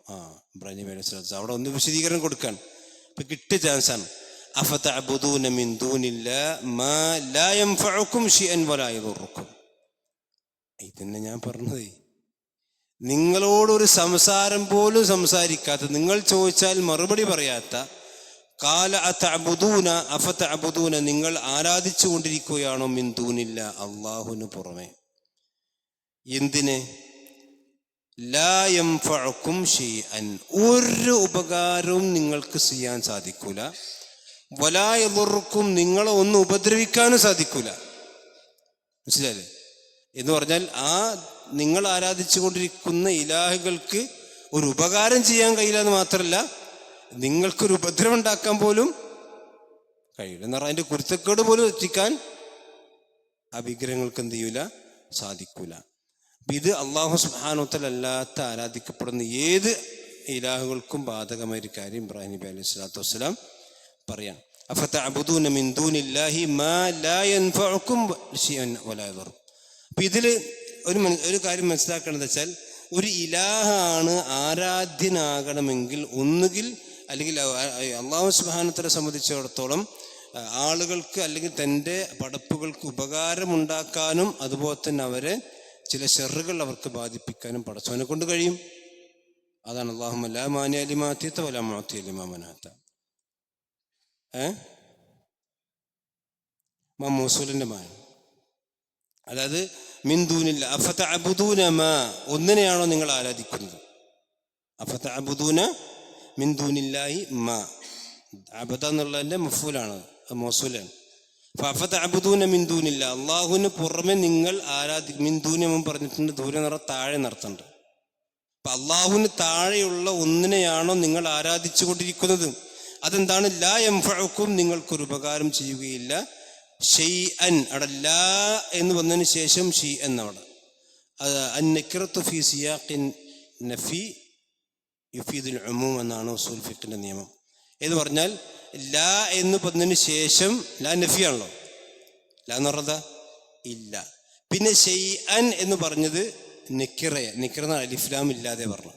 ഇബ്രാഹിം നബി അലൈഹി സ്വലാത്തു അവിടെ ഒന്ന് വിശദീകരണം കൊടുക്കാൻ ഇപ്പൊ കിട്ടിയ ചാൻസാണ്. അഫതഅബുദൂന മിൻ ദൂനില്ലാഹി മാ ലാ യൻഫഉകും ശൈഅൻ വലാ യദുറുക്കും. ഇതന്നെ ഞാൻ പറഞ്ഞത്, നിങ്ങളോടൊരു സംസാരം പോലും സംസാരിക്കാത്ത, നിങ്ങൾ ചോദിച്ചാൽ മറുപടി പറയാത്ത, ഖാല അതഅബുദൂന അഫതഅബുദൂന, നിങ്ങൾ ആരാധിച്ചു കൊണ്ടിരിക്കുകയാണോ മിൻ ദൂനില്ല, അല്ലാഹുവിന് പുറമെ. എന്തിന്? ലാ യൻഫഉകും ശൈഅൻ, ഒരു ഉപകാരവും നിങ്ങൾക്ക് ചെയ്യാൻ സാധിക്കൂല, വലാ യദുറുക്കും, നിങ്ങളെ ഒന്ന് ഉപദ്രവിക്കാനും സാധിക്കൂല. മനസ്സിലായില്ലേ? എന്ന് പറഞ്ഞാൽ ആ നിങ്ങൾ ആരാധിച്ചു കൊണ്ടിരിക്കുന്ന ഇലാഹുകൾക്ക് ഒരു ഉപകാരം ചെയ്യാൻ കഴിയില്ല എന്ന് മാത്രമല്ല, നിങ്ങൾക്കൊരു ഉപദ്രവം ഉണ്ടാക്കാൻ പോലും കഴിയില്ല. എന്ന് പറഞ്ഞാൽ അതിൻ്റെ കുരുത്തക്കേട് പോലും എത്തിക്കാൻ ആ വിഗ്രഹങ്ങൾക്ക് എന്ത് ചെയ്യൂല, സാധിക്കൂല. ഇത് അല്ലാഹു സുബ്ഹാനഹു വ തആല അല്ലാത്ത ആരാധിക്കപ്പെടുന്ന ഏത് ഇലാഹുകൾക്കും ബാധകമായ ഒരു കാര്യം ഇബ്രാഹിം നബി അലൈഹി സ്വലാത്തു വസ്സലാം പറയാം. അഫതഅബുദൂന മിൻ ദൂനില്ലാഹി മാ ലാ യൻഫഉകും ശൈഅൻ വലാ യദുറുക്കും. അപ്പൊ ഇതില് ഒരു കാര്യം മനസ്സിലാക്കേണ്ടത് വെച്ചാൽ, ഒരു ഇലാഹാണ് ആരാധ്യനാകണമെങ്കിൽ ഒന്നുകിൽ അല്ലെങ്കിൽ അല്ലാഹു സുബ്ഹാനഹു വ തആല സംബന്ധിച്ചിടത്തോളം ആളുകൾക്ക് അല്ലെങ്കിൽ തൻ്റെ പടപ്പുകൾക്ക് ഉപകാരമുണ്ടാക്കാനും അതുപോലെ തന്നെ അവരെ ചില ഷർറുകൾ അവർക്ക് ബാധിപ്പിക്കാനും പടച്ചവനെ കൊണ്ട് കഴിയും. അതാണ് അല്ലാഹുമ്മ ലാ മാനിഅ ലിമാ അഅ്തൈത വലാ മുഅ്തിയ ലിമാ മനഅത. മൗസൂലിന്റെ മാൻ, അതായത് മിൻ ദൂനില്ല. അഫതഅബുദൂന മാ, ഒന്നിനെയാണോ നിങ്ങൾ ആരാധിക്കുന്നത്? അഫതഅബുദൂന മിൻ ദൂനില്ലാഹി മാ, അബദ എന്നുള്ളതിന്റെ മഫൂലാണ്, മൗസൂലാണ്. അഫതഅബുദൂന മിൻ ദൂനില്ല, അള്ളാഹുവിന് പുറമെ നിങ്ങൾ മിൻ ദൂനി പറഞ്ഞിട്ടുണ്ട്, ദൂരെ നിറ താഴെ നടത്തുന്നുണ്ട്. അപ്പൊ അള്ളാഹുവിന് താഴെയുള്ള ഒന്നിനെയാണോ നിങ്ങൾ ആരാധിച്ചു കൊണ്ടിരിക്കുന്നത്? അതെന്താണ്? ലാ യൻഫഉകും, നിങ്ങൾക്കൊരു ഉപകാരം ചെയ്യുകയില്ല. ഷൈഅൻ, അവിടെ ലാ എന്ന് വന്നതിന് ശേഷം ഷീ എന്നവിടെ, അന്നകിറത്തു ഫീ സിയാഖിൻ നഫി യുഫീദുൽ ഉമൂം എന്നാണ് ഉസൂൽ ഫിഖിന്റെ നിയമം. എന്ന് പറഞ്ഞാൽ ലാ എന്ന് പറഞ്ഞതിന് ശേഷം, ലാ നഫിയാണല്ലോ, ലാ എന്ന് പറഞ്ഞതാ ഇല്ല. പിന്നെ ഷൈഅൻ എന്ന് പറഞ്ഞത് നിക്കിറ അലിഫ്ലാം ഇല്ലാതെ പറഞ്ഞു.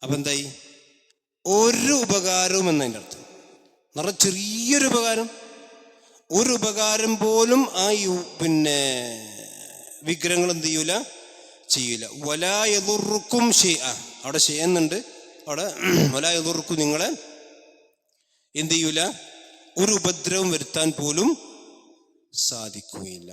അപ്പൊ എന്തായി? ഒരു ഉപകാരവും എന്നതിൻ്റെ അർത്ഥം. നിറ ചെറിയൊരു ഉപകാരം, ഒരു ഉപകാരം പോലും ആ വിഗ്രഹങ്ങൾ എന്ത് ചെയ്യൂല, ചെയ്യൂല. വലാ യദുറുക്കും ഷൈഅ, അവിടെ ചെയ്യുന്നുണ്ട്, അവിടെ വലാ യദുറുക്കും, നിങ്ങളെ എന്ത് ചെയ്യൂല, ഒരു ഉപദ്രവം വരുത്താൻ പോലും സാധിക്കുകയില്ല.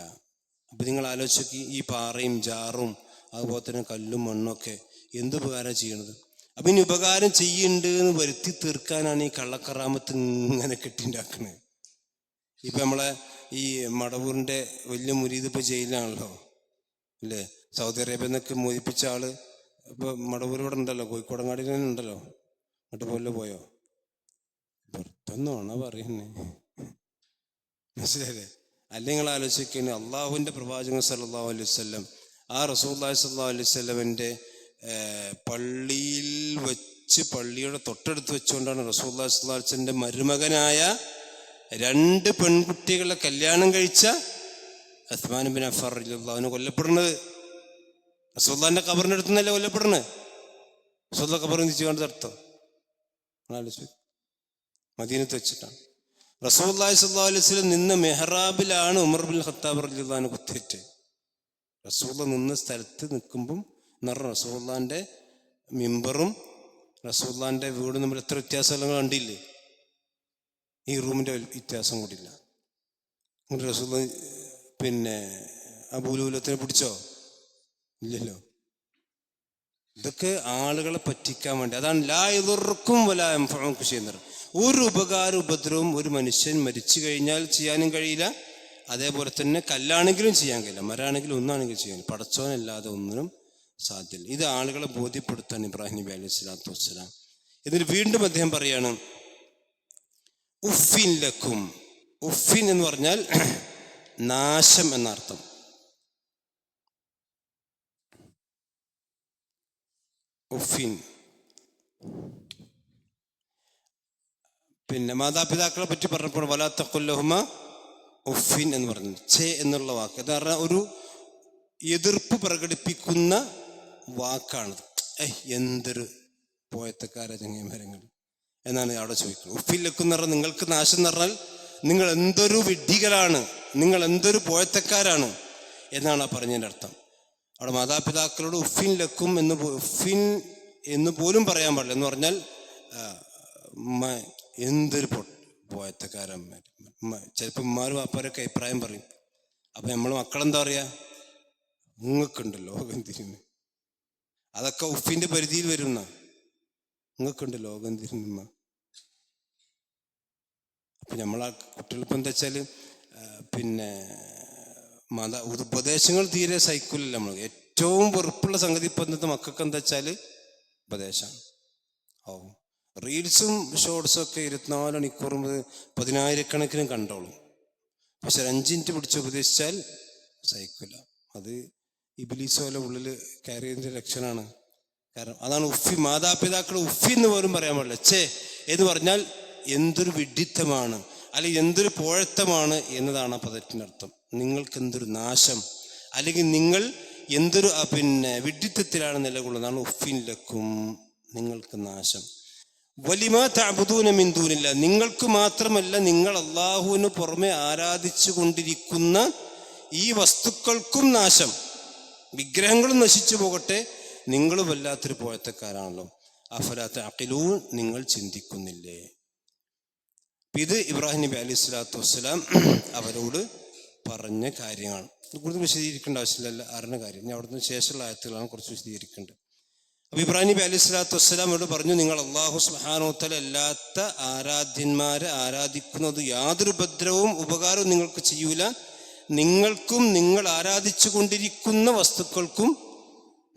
അപ്പൊ നിങ്ങൾ ആലോചിച്ച്, ഈ പാറയും ജാറും അതുപോലെ തന്നെ കല്ലും മണ്ണൊക്കെ എന്ത് ഉപകാരം ചെയ്യണത്? അപ്പൊ ഇനി ഉപകാരം ചെയ്യുന്നുണ്ട് എന്ന് വരുത്തി തീർക്കാനാണ് ഈ കള്ളക്കറാമത്ത് ഇങ്ങനെ കെട്ടിണ്ടാക്കണത്. ഇപ്പൊ നമ്മളെ ഈ മടവൂരിന്റെ വലിയ മുരീദ് ഇപ്പൊ ജയിലിലാണല്ലോ അല്ലേ? സൗദി അറേബ്യ എന്നൊക്കെ മോചിപ്പിച്ച ആള് ഇപ്പൊ മടവൂർ ഇവിടെ ഉണ്ടല്ലോ, കോഴിക്കോടങ്ങാടി തന്നെ ഉണ്ടല്ലോ. അങ്ങോട്ട് പോലെ പോയോ? പുറത്തൊന്നാണോ പറയുന്നേ? മനസ്സിലായില്ലേ? അല്ലെങ്കിൽ നിങ്ങൾ ആലോചിക്കുന്നത്, അള്ളാഹുവിന്റെ പ്രവാചകൻ സല്ലല്ലാഹു അലൈഹി വസല്ലം, ആ റസൂലുള്ളാഹി സ്വല്ലല്ലാഹു അലൈഹി വസല്ലമിന്റെ പള്ളിയിൽ വെച്ച്, പള്ളിയുടെ തൊട്ടടുത്ത് വെച്ചുകൊണ്ടാണ് റസൂലുള്ളാഹി സ്വല്ലല്ലാഹു അലൈഹി വസല്ലമിന്റെ മരുമകനായ 2 പെൺകുട്ടികളെ കല്യാണം കഴിച്ച ഉസ്മാൻ ബിൻ അഫ്ഫാൻ റളിയല്ലാഹു അൻഹു കൊല്ലപ്പെടുന്നത്. റസൂലുള്ളാഹിന്റെ ഖബറിന്റെ അടുത്ത് നിന്നല്ലേ കൊല്ലപ്പെടുന്നത്? റസൂലുള്ളാഹി ഖബറിൽ നിന്ന് ചെയ്യേണ്ടത് അർത്ഥം മദീനത്ത് വെച്ചിട്ടാണ്. റസൂലുള്ളാഹി സ്വല്ലല്ലാഹു അലൈഹി വസല്ലം നിന്ന മെഹ്റാബിലാണ് ഉമർ ബിൻ ഖത്താബ് റളിയല്ലാഹു അൻഹു കുത്തേറ്റ്. റസൂലുള്ളാഹി നിന്ന സ്ഥലത്ത് നിൽക്കുമ്പം റസൂലുള്ളാഹിന്റെ മിമ്പറും റസൂലുള്ളാഹിന്റെ വീടും തമ്മിൽ എത്ര വ്യത്യാസങ്ങൾ കണ്ടില്ലേ? ഈ റൂമിന്റെ വ്യത്യാസം കൂടില്ല. റസൂലുള്ളാഹി അബൂലൂലത്തിനെ പിടിച്ചോ? ഇല്ലല്ലോ. ഇതൊക്കെ ആളുകളെ പറ്റിക്കാൻ വേണ്ടി. അതാണ് ലാ യദുറുക്കും വലാ യൻഫഉകും ചെയ്യുന്നത്. ഒരു ഉപദ്രവവും ഒരു മനുഷ്യൻ മരിച്ചു കഴിഞ്ഞാൽ ചെയ്യാനും കഴിയില്ല. അതേപോലെ തന്നെ കല്ലാണെങ്കിലും ചെയ്യാൻ കഴിയില്ല, മരാണെങ്കിലും ഒന്നാണെങ്കിലും ചെയ്യാൻ, പടച്ചോനല്ലാതെ ഒന്നിനും സാധ്യമല്ല. ഇത് ആളുകളെ ബോധ്യപ്പെടുത്താൻ ഇബ്രാഹിം നബി അലൈഹി സ്വലാത്തു വസ്സലാം. എന്നിട്ട് വീണ്ടും അദ്ദേഹം പറയാണ്, ഉഫിൻ ലക്കും. ഉഫിൻ എന്ന് പറഞ്ഞാൽ നാശം എന്നർത്ഥം. ഉഫിൻ പിന്നെ മാതാപിതാക്കളെ പറ്റി പറഞ്ഞപ്പോൾ വലാ തഖുൽ ലഹുമാ ഉഫിൻ എന്ന് പറഞ്ഞു. ഛേ എന്നുള്ള വാക്ക് എന്ന് പറഞ്ഞാൽ ഒരു എതിർപ്പ് പ്രകടിപ്പിക്കുന്ന വാക്കാണത്. എന്തൊരു പോയത്തക്കാര ചങ്ങന്മാരങ്ങൾ എന്നാണ് അവിടെ ചോദിക്കുന്നത്. ഉഫിൻ ലക്കും എന്ന് പറഞ്ഞാൽ നിങ്ങൾക്ക് നാശം എന്ന് പറഞ്ഞാൽ നിങ്ങൾ എന്തൊരു വിഡ്ഢികളാണ്, നിങ്ങൾ എന്തൊരു പോയത്തക്കാരാണ് എന്നാണ് ആ പറഞ്ഞതിൻ്റെ അർത്ഥം. അവിടെ മാതാപിതാക്കളോട് ഉഫിൻ ലക്കും ഉഫിൻ എന്ന് പോലും പറയാൻ പാടില്ല. എന്ന് പറഞ്ഞാൽ എന്തൊരു പോയത്തക്കാരന്മാർ. ചിലപ്പോൾ ഉമ്മാരും അപ്പാരൊക്കെ അഭിപ്രായം പറയും. അപ്പം നമ്മൾ മക്കളെന്താ പറയുക, നിങ്ങൾക്കുണ്ട് ലോകം തിരിഞ്ഞ്. അതൊക്കെ ഉഫിൻ്റെ പരിധിയിൽ വരുന്ന നിങ്ങൾക്കുണ്ട് ലോകം തിരിഞ്ഞ. അപ്പം നമ്മളാ കുട്ടികളിപ്പോൾ എന്താ വെച്ചാൽ പിന്നെ ഉപദേശങ്ങൾ തീരെ സഹിക്കില്ല. നമ്മൾ ഏറ്റവും വെറുപ്പുള്ള സംഗതി ഇപ്പം ഇന്നത്തെ മക്കൾക്ക് എന്താ വെച്ചാൽ ഉപദേശമാണ്. റീൽസും ഷോർട്സും ഒക്കെ 24 മണിക്കൂറും 10,000-കണക്കിനും കണ്ടോളും. പക്ഷെ 5 മിനിറ്റ് പിടിച്ച് ഉപദേശിച്ചാൽ സഹിക്കില്ല. അത് ഇബ്ലീസ് ഉള്ളിൽ കയറിയതിൻ്റെ ലക്ഷണമാണ്. കാരണം അതാണ് ഉഫി. മാതാപിതാക്കൾ ഉഫി എന്ന് പോലും പറയാൻ പാടില്ല. ഛേ എന്ന് പറഞ്ഞാൽ എന്തൊരു വിഡ്ഢിത്തമാണ്, അല്ലെങ്കിൽ എന്തൊരു പോഴത്തമാണ് എന്നതാണ് ആ പദത്തിൻ്റെ അർത്ഥം. നിങ്ങൾക്ക് എന്തൊരു നാശം, അല്ലെങ്കിൽ നിങ്ങൾ എന്തൊരു വിഡ്ഢിത്തത്തിലാണ് നിലകൊള്ളുന്നതാണ് ഉഫിൻ ലക്കും, നിങ്ങൾക്ക് നാശം. വലിമാ തഅബുദൂന മിൻ ദൂനില്ലാഹ്, നിങ്ങൾക്ക് മാത്രമല്ല നിങ്ങൾ അള്ളാഹുവിന് പുറമെ ആരാധിച്ചു കൊണ്ടിരിക്കുന്ന ഈ വസ്തുക്കൾക്കും നാശം. വിഗ്രഹങ്ങളും നശിച്ചു പോകട്ടെ, നിങ്ങളും വല്ലാത്തൊരു പോയത്തക്കാരാണല്ലോ. അഫലാ തഅഖിലൂൻ, നിങ്ങൾ ചിന്തിക്കുന്നില്ലേ? ഇത് ഇബ്രാഹിം നബി അലൈഹി സ്വലാത്തു വസ്സലാം അവരോട് പറഞ്ഞ കാര്യമാണ്. കൂടുതൽ വിശദീകരിക്കേണ്ട ആവശ്യമില്ല, അറിഞ്ഞ കാര്യം. ഞാൻ അവിടുന്ന് ശേഷമുള്ള ആയത്തുകളാണ് കുറച്ച് വിശദീകരിക്കേണ്ടത്. അപ്പോൾ ഇബ്രാഹിം നബി അലൈഹി സ്വലാത്തു വസ്സലാം അവരോട് പറഞ്ഞു, നിങ്ങൾ അള്ളാഹു സുബ്ഹാനഹു വ തആല അല്ലാത്ത ആരാധ്യന്മാരെ ആരാധിക്കുന്നത് യാതൊരു ഉപദ്രവവും ഉപകാരവും നിങ്ങൾക്ക് ചെയ്യൂല. നിങ്ങൾക്കും നിങ്ങൾ ആരാധിച്ചു കൊണ്ടിരിക്കുന്ന വസ്തുക്കൾക്കും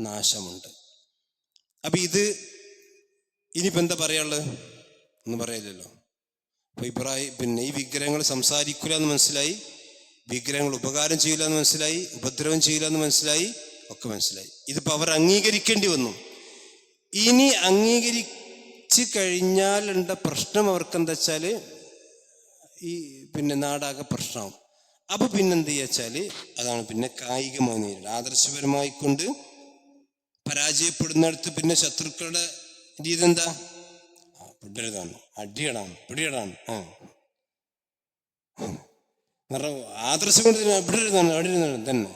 നാശമുണ്ട്. അപ്പം ഇത് ഇനിയിപ്പോൾ എന്താ പറയാനുള്ളത്? ഒന്നും പറയില്ലല്ലോ. അപ്പോൾ ഇബ്രാഹിം ഈ വിഗ്രഹങ്ങൾ സംസാരിക്കില്ല എന്ന് മനസ്സിലായി, വിഗ്രഹങ്ങൾ ഉപകാരം ചെയ്യില്ല എന്ന് മനസ്സിലായി, ഉപദ്രവം ചെയ്യില്ല എന്ന് മനസ്സിലായി, ഒക്കെ മനസ്സിലായി. ഇതിപ്പോൾ അവർ അംഗീകരിക്കേണ്ടി വന്നു. ഇനി അംഗീകരിച്ച് കഴിഞ്ഞാലുണ്ട പ്രശ്നം അവർക്കെന്താ വെച്ചാൽ നാടാകെ പ്രശ്നമാവും. അപ്പോൾ പിന്നെന്ത് ചെയ്യുക വെച്ചാൽ അതാണ് കായികമായി നേരിടുക. ആദർശപരമായി കൊണ്ട് പരാജയപ്പെടുന്നിടത്ത് ശത്രുക്കളുടെ രീതി എന്താ? പിടിയതാണ്, അടിയടാണ്, പിടിയടാണ്. ആദർശം കൊണ്ട് പിടിയതാണ്, അടിയതാണ് തന്നെ.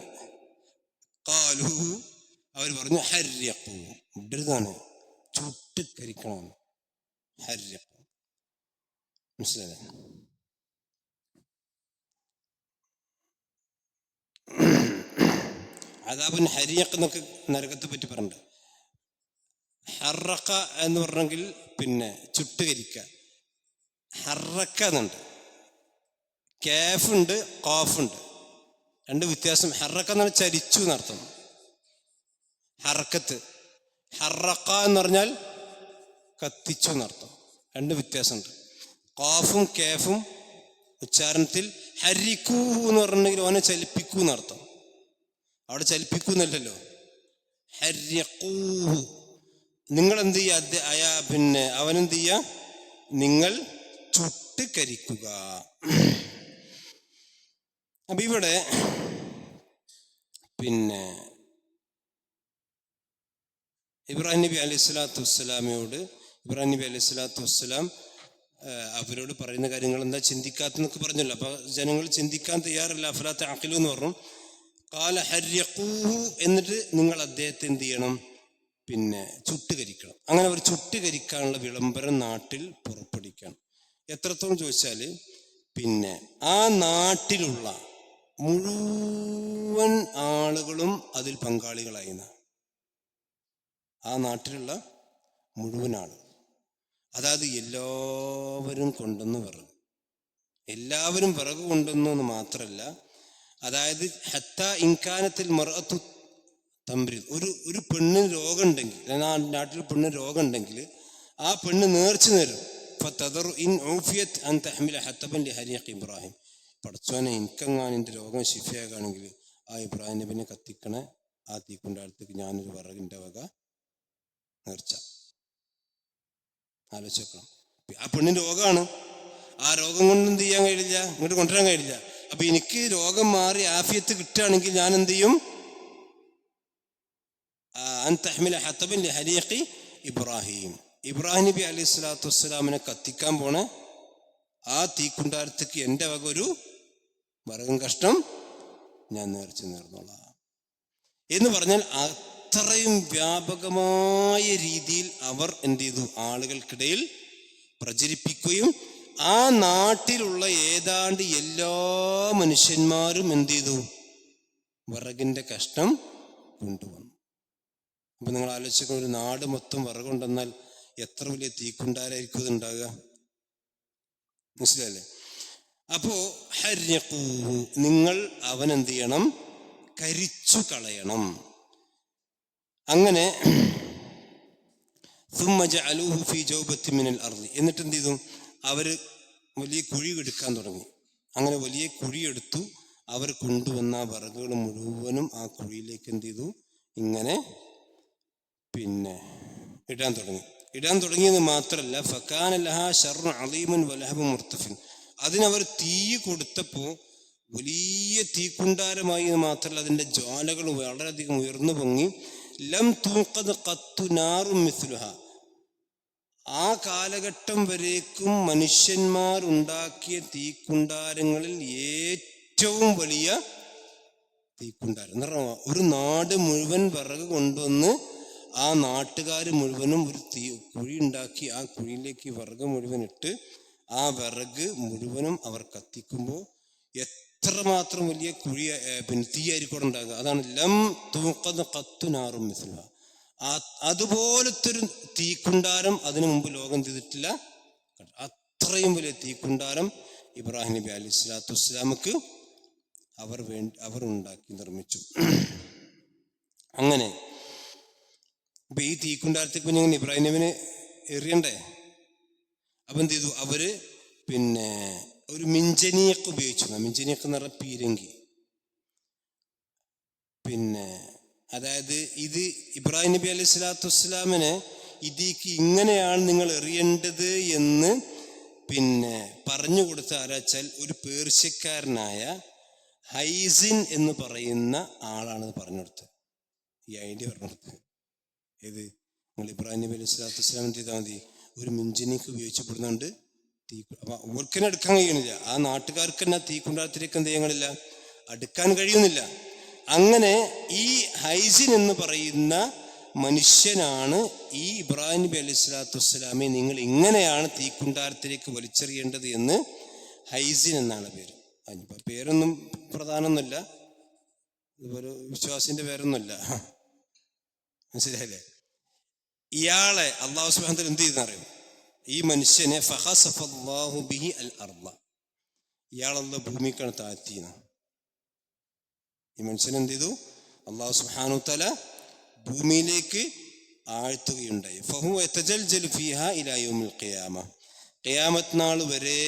കാലു, അവർ പറഞ്ഞു ഹര്യഖൂ, വിടരുതാണ്, ചുട്ടിക്കരിക്കണം. ഹര്യഖൂ, മനസ്സിലായോ? അദാബുൻ ഹരിയഖ് എന്നൊക്കെ നരകത്തെ പറ്റി പറഞ്ഞിട്ടുണ്ട്. ഹറക്ക എന്ന് പറഞ്ഞെങ്കിൽ ചുട്ടുകരിക്ക. ഹറക്ക എന്നുണ്ട്, കാഫുണ്ട്, ഖാഫുണ്ട്, രണ്ട് വ്യത്യാസം. ഹറക്ക എന്ന് പറഞ്ഞാൽ ചരിച്ചു എന്നർത്ഥം. ഹറക്കത്ത്. ഹറക്ക എന്ന് പറഞ്ഞാൽ കത്തിച്ചു എന്നർത്ഥം. രണ്ട് വ്യത്യാസമുണ്ട്. ഖാഫും കാഫും ഉച്ചാരണത്തിൽ ഹരിക്കൂ എന്ന് പറഞ്ഞെങ്കിൽ അവനെ ചലിപ്പിക്കൂ എന്നർത്ഥം. അവിടെ ചലിപ്പിക്കൂ എന്നല്ലല്ലോ, ഹരിയഖൂ. നിങ്ങൾ എന്ത് ചെയ്യുക? അവനെന്ത് ചെയ്യുക? നിങ്ങൾ ചുട്ട് കരിക്കുക. അപ്പൊ ഇവിടെ ഇബ്രാഹിം നബി അലൈഹി സ്വലാത്തു വസ്സലാമയോട് ഇബ്രാഹിം നബി അലൈഹി സ്വലാത്തു വസ്സലാം അവരോട് പറയുന്ന കാര്യങ്ങൾ എന്താ? ചിന്തിക്കാത്തെന്നൊക്കെ പറഞ്ഞല്ലോ. അപ്പൊ ജനങ്ങൾ ചിന്തിക്കാൻ തയ്യാറല്ല. അഫലാ തഅഖിലൂ എന്ന് പറഞ്ഞു. ഖാല ഹരിയഖൂഹു, എന്നിട്ട് നിങ്ങൾ അദ്ദേഹത്തെ എന്ത് ചെയ്യണം? ചുട്ടുകരിക്കണം. അങ്ങനെ അവർ ചുട്ടുകരിക്കാനുള്ള വിളംബരം നാട്ടിൽ പുറപ്പെടുവിക്കണം. എത്രത്തോളം ചോദിച്ചാൽ ആ നാട്ടിലുള്ള മുഴുവൻ ആളുകളും അതിൽ പങ്കാളികളായി. ആ നാട്ടിലുള്ള മുഴുവൻ ആളുകൾ, അതായത് എല്ലാവരും കൊണ്ടുവന്ന് വിറക്, എല്ലാവരും വിറക് കൊണ്ടുവന്നു എന്ന് മാത്രമല്ല, അതായത് ഹത്താ ഇൻകാനത്തിൽ മർഅത്തു തംറിദ്, ഒരു പെണ്ണിന് രോഗം ഉണ്ടെങ്കിൽ, നാട്ടിൽ പെണ്ണിന് രോഗം ഉണ്ടെങ്കിൽ ആ പെണ്ണ് നേർച്ച നേരും. ഫതദറു ഇൻ ഊഫിയത് അൻ തഹ്മില ഹത്തബൻ ലിഹരിയഖ് ഇബ്രാഹിം, പടച്ചോനെ എനിക്കെങ്ങാൻ എൻ്റെ രോഗം ശിഫയാകാണെങ്കിൽ ആ ഇബ്രാഹിം നബിനെ കത്തിക്കണേ, ആ തീക്കുണ്ടാലത്തേക്ക് ഞാനൊരു വിറകിൻ്റെ വക നേർച്ച. ആലോചിക്കണം. ആ പെണ്ണിന് രോഗമാണ്. ആ രോഗം കൊണ്ട് എന്ത് ചെയ്യാൻ കഴിയില്ല, ഇങ്ങോട്ട് കൊണ്ടുവരാൻ കഴിയില്ല. അപ്പൊ എനിക്ക് രോഗം മാറി ആഫിയത്ത് കിട്ടുകയാണെങ്കിൽ ഞാൻ എന്ത് ചെയ്യും? ഇബ്രാഹിം നബി അലൈഹി സ്വലാത്തു വസ്സലാമിനെ കത്തിക്കാൻ പോണ ആ തീക്കുണ്ടാരത്തേക്ക് എൻ്റെ വക ഒരു വിറകും കഷ്ടം ഞാൻ നേർന്നോളാം എന്ന് പറഞ്ഞാൽ അത്രയും വ്യാപകമായ രീതിയിൽ അവർ എന്ത് ചെയ്തു? ആളുകൾക്കിടയിൽ പ്രചരിപ്പിക്കുകയും ആ നാട്ടിലുള്ള ഏതാണ്ട് എല്ലാ മനുഷ്യന്മാരും എന്ത് ചെയ്തു? വിറകിൻ്റെ കഷ്ടം കൊണ്ടുവന്നു. അപ്പൊ നിങ്ങൾ ആലോചിക്കുന്ന ഒരു നാട് മൊത്തം വിറകുണ്ടെന്നാൽ എത്ര വലിയ തീക്കുണ്ടാരായിരിക്കും ഇത് ഉണ്ടാകുക? മനസ്സിലല്ലേ? അപ്പോ നിങ്ങൾ അവനെന്ത് ചെയ്യണം? കരിച്ചു കളയണം. അങ്ങനെ എന്നിട്ട് എന്ത് ചെയ്തു? അവര് വലിയ കുഴി എടുക്കാൻ തുടങ്ങി. അങ്ങനെ വലിയ കുഴിയെടുത്തു. അവർ കൊണ്ടുവന്ന വിറകുകൾ മുഴുവനും ആ കുഴിയിലേക്ക് എന്ത് ചെയ്തു? ഇങ്ങനെ ഇടാൻ തുടങ്ങിയത് മാത്രമല്ല, ഫകാന ലഹാ ശർറുൻ അളീമുൻ വലഹബുൻ മുർത്തഫിൻ. അതിനവർ തീ കൊടുത്തപ്പോൾ വലിയ തീക്കുണ്ടാരമായി മാത്രമല്ല, അതിൻ്റെ ജ്വാലകൾ വളരെയധികം ഉയർന്നു പൊങ്ങി. ലം തൂഖദ് ഖത്തു നാറുൻ മിസ്ലുഹ. ആ കാലഘട്ടം വരേക്കും മനുഷ്യന്മാർ ഉണ്ടാക്കിയ തീക്കുണ്ടാരങ്ങളിൽ ഏറ്റവും വലിയ തീക്കുണ്ടാരം എന്ന് പറഞ്ഞാൽ, ഒരു നാട് മുഴുവൻ വിറക് കൊണ്ടുവന്ന് ആ നാട്ടുകാർ മുഴുവനും ഒരു കുഴി ഉണ്ടാക്കി ആ കുഴിയിലേക്ക് വിറക് മുഴുവൻ ഇട്ട് ആ വിറക് മുഴുവനും അവർ കത്തിക്കുമ്പോൾ എത്രമാത്രം വലിയ കുഴി തീയായിരിക്കും ഉണ്ടാകുക. അതാണ് ലം തൂഖദ് ഖത്തു നാറുൻ മിസ്ലുഹ. അതുപോലത്തെ ഒരു തീക്കുണ്ടാരം അതിനു മുമ്പ് ലോകം ചെയ്തിട്ടില്ല. അത്രയും വലിയ തീക്കുണ്ടാരം ഇബ്രാഹിം നബി അലൈഹി സ്വലാത്തു വസ്സലാമക്ക് അവർ ഉണ്ടാക്കി നിർമ്മിച്ചു. അങ്ങനെ ഇപ്പൊ ഈ തീക്കുണ്ടാരത്തേക്ക് ഞങ്ങൾ ഇബ്രാഹിം നബിനെ എറിയണ്ടേ? അപ്പൊ എന്ത് ചെയ്തു? അവര് ഒരു മിഞ്ചനീക്ക് ഉപയോഗിച്ചു. മിഞ്ചനീക്ക് എന്ന് പറഞ്ഞ പീരങ്കി. അതായത് ഇത് ഇബ്രാഹിം നബി അലൈഹി സ്വലാത്തു വസ്സലാമിനെ ഇതിക്ക് ഇങ്ങനെയാണ് നിങ്ങൾ എറിയേണ്ടത് എന്ന് പറഞ്ഞു കൊടുത്ത ആരാച്ചാൽ ഒരു പേർഷ്യക്കാരനായ ഹൈസിൻ എന്ന് പറയുന്ന ആളാണ് പറഞ്ഞു കൊടുത്തത്. ഈ ഐഡിയ പറഞ്ഞു കൊടുത്തത് ഏത്? നിങ്ങൾ ഇബ്രാഹിം നബി അലൈഹി സ്വലാത്തു വസ്സലാം ചെയ്താൽ മതി, ഒരു മിഞ്ചനീക്ക് ഉപയോഗിച്ചപ്പെടുന്നുണ്ട് തീ. അപ്പൊ ഓർക്കനെ എടുക്കാൻ കഴിയുന്നില്ല, ആ നാട്ടുകാർക്ക് തന്നെ തീക്കുണ്ടാരത്തിലേക്ക് എന്ത് ചെയ്യാൻ അടുക്കാൻ കഴിയുന്നില്ല. അങ്ങനെ ഈ ഹൈസിൻ എന്ന് പറയുന്ന മനുഷ്യനാണ് ഈ ഇബ്രാഹിം നബി അലൈഹി സ്വലാത്തു വസ്സലാമെ നിങ്ങൾ ഇങ്ങനെയാണ് തീക്കുണ്ടാരത്തിലേക്ക് വലിച്ചെറിയേണ്ടത് എന്ന് ഹൈസിൻ എന്നാണ് പേര്. പേരൊന്നും പ്രധാനമൊന്നുമില്ല, ഇതുപോലെ വിശ്വാസിന്റെ പേരൊന്നുമല്ല, മനസ്സിലായില്ലേ? ഇയാളെ അള്ളാഹു സുബ്ഹാനഹു വ തആല എന്ത് ചെയ്തെന്നറിയോ? ഈ മനുഷ്യനെ ഫഖസഫല്ലാഹു ബിഹി അൽ അർള, ഇയാളെ ഭൂമിക്കാണ് താഴ്ത്തിയെന്ന്. ഈ മനുഷ്യൻ എന്ത് ചെയ്തു? അള്ളാഹു സുബ്ഹാനഹു വ തആല ഭൂമിയിലേക്ക് ആഴ്ത്തുകയുണ്ടായി. ഫഹുവ യതജൽജലു ഫീഹാ ഇലാ യൗമിൽ ഖിയാമ, ഖിയാമത്ത് നാൾ വരെ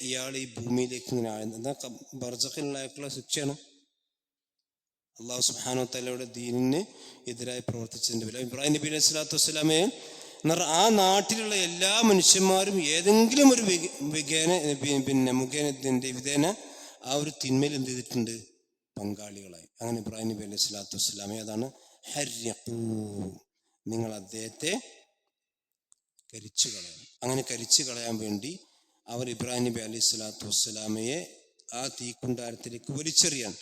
ഇയാൾ ഈ ഭൂമിയിലേക്ക് ഇങ്ങനെ ആഴ്ന്ന ബർസഖിലുള്ള ശിക്ഷയാണ്. അള്ളാഹു സുബ്ഹാനഹു വ തആലയുടെ ദീനിന് എതിരായി പ്രവർത്തിച്ചതിൻ്റെ പേരിൽ ഇബ്രാഹിം നബി അലൈഹി സ്വലാത്തു വസ്സലാമെ ആ നാട്ടിലുള്ള എല്ലാ മനുഷ്യന്മാരും ഏതെങ്കിലും ഒരു വിധേന ആ ഒരു തിന്മയിൽ എന്ത് ചെയ്തിട്ടുണ്ട്? പങ്കാളികളായി. അങ്ങനെ ഇബ്രാഹിം നബി അലൈഹി സ്വലാത്തു വസ്സലാമെ അതാണ് ഹർയഖൂ, നിങ്ങൾ അദ്ദേഹത്തെ കരിച്ചു കളയണം. അങ്ങനെ കരിച്ചു കളയാൻ വേണ്ടി അവർ ഇബ്രാഹിം നബി അലൈഹി സ്വലാത്തു വസ്സലാമയെ ആ തീക്കുണ്ടാരത്തിലേക്ക് വലിച്ചെറിയാൻ.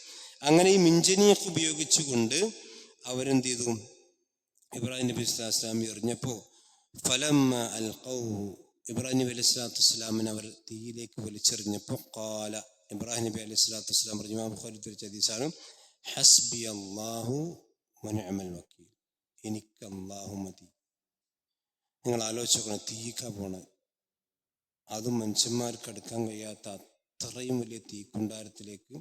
അങ്ങനെ ഈ മിഞ്ചനീക്ക് ഉപയോഗിച്ചുകൊണ്ട് അവരെന്ത് ചെയ്തു? ഇബ്രാഹിം നബി സ്വല്ലല്ലാഹു അലൈഹി വസല്ലം എറിഞ്ഞപ്പോൾ ഫലമ്മ അൽഖൗ, ഇബ്രാഹിം നബി അലൈഹി സ്വലാത്തു വസ്സലാമിനെ അവർ തീയിലേക്ക് വലിച്ചെറിഞ്ഞപ്പോൾ ഖാല, ഇബ്രാഹിം നബി അലൈഹി സ്വലാത്തു വസ്സലാം പറഞ്ഞു, ഇമാം ബുഖാരി ഉദ്ധരിച്ച ഹദീസാണ്, ഹസ്ബി അല്ലാഹു വനിഅമൽ വക്കീൽ, എനിക്ക് അല്ലാഹു മതി. നിങ്ങൾ ആലോചിച്ച് നോക്കണം, തീക്ക പോണ, അതും മനുഷ്യന്മാർക്ക് അടുക്കാൻ കഴിയാത്ത അത്രയും വലിയ തീക്കുണ്ടാരത്തിലേക്ക്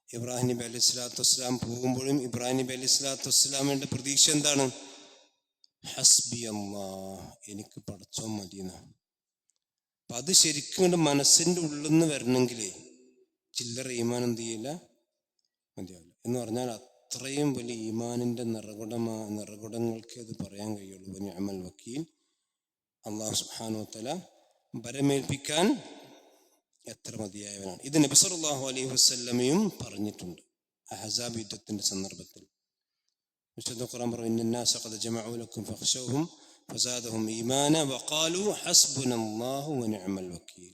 ഇബ്രാഹിം നബി അലൈഹി സ്വലാത്തു വസ്സലാം പോകുമ്പോഴും ഇബ്രാഹിം നബി അലൈഹി സ്വലാത്തു വസ്സലാമിന്റെ പ്രതീക്ഷ എന്താണ്? ഹസ്ബി അല്ലാഹ്, എനിക്ക് പടച്ചോൻ മതിയെന്നാണ്. അപ്പൊ അത് ശരിക്കും മനസ്സിന്റെ ഉള്ളിൽ നിന്ന് വരണമെങ്കിലേ ചില്ലറ ഈമാൻ എന്ത് ചെയ്യില്ല, മതിയാവില്ല. എന്ന് പറഞ്ഞാൽ അത്രയും വലിയ ഈമാനിന്റെ നിറകുടങ്ങൾക്ക് അത് പറയാൻ കഴിയുള്ളൂ. വനിഅമൽ വക്കീൽ, അല്ലാഹു സുബ്ഹാനഹു വ തആല ഭരമേൽപ്പിക്കാൻ എത്ര മതിയായവനാണ്. ഇത് നബി സല്ലല്ലാഹു അലൈഹി വസല്ലമയും പറഞ്ഞിട്ടുണ്ട് അഹ്സാബ് യുദ്ധത്തിന്റെ സന്ദർഭത്തിൽ. വിശുദ്ധ ഖുർആൻ പറഞ്ഞു, ഇന്നന്നാസ ഖദ് ജമഉ ലക്കും ഫഖ്ശൗഹും ഫസാദഹും ഈമാന വഖാലു ഹസ്ബുനല്ലാഹു വനിഅമൽ വക്കീൽ.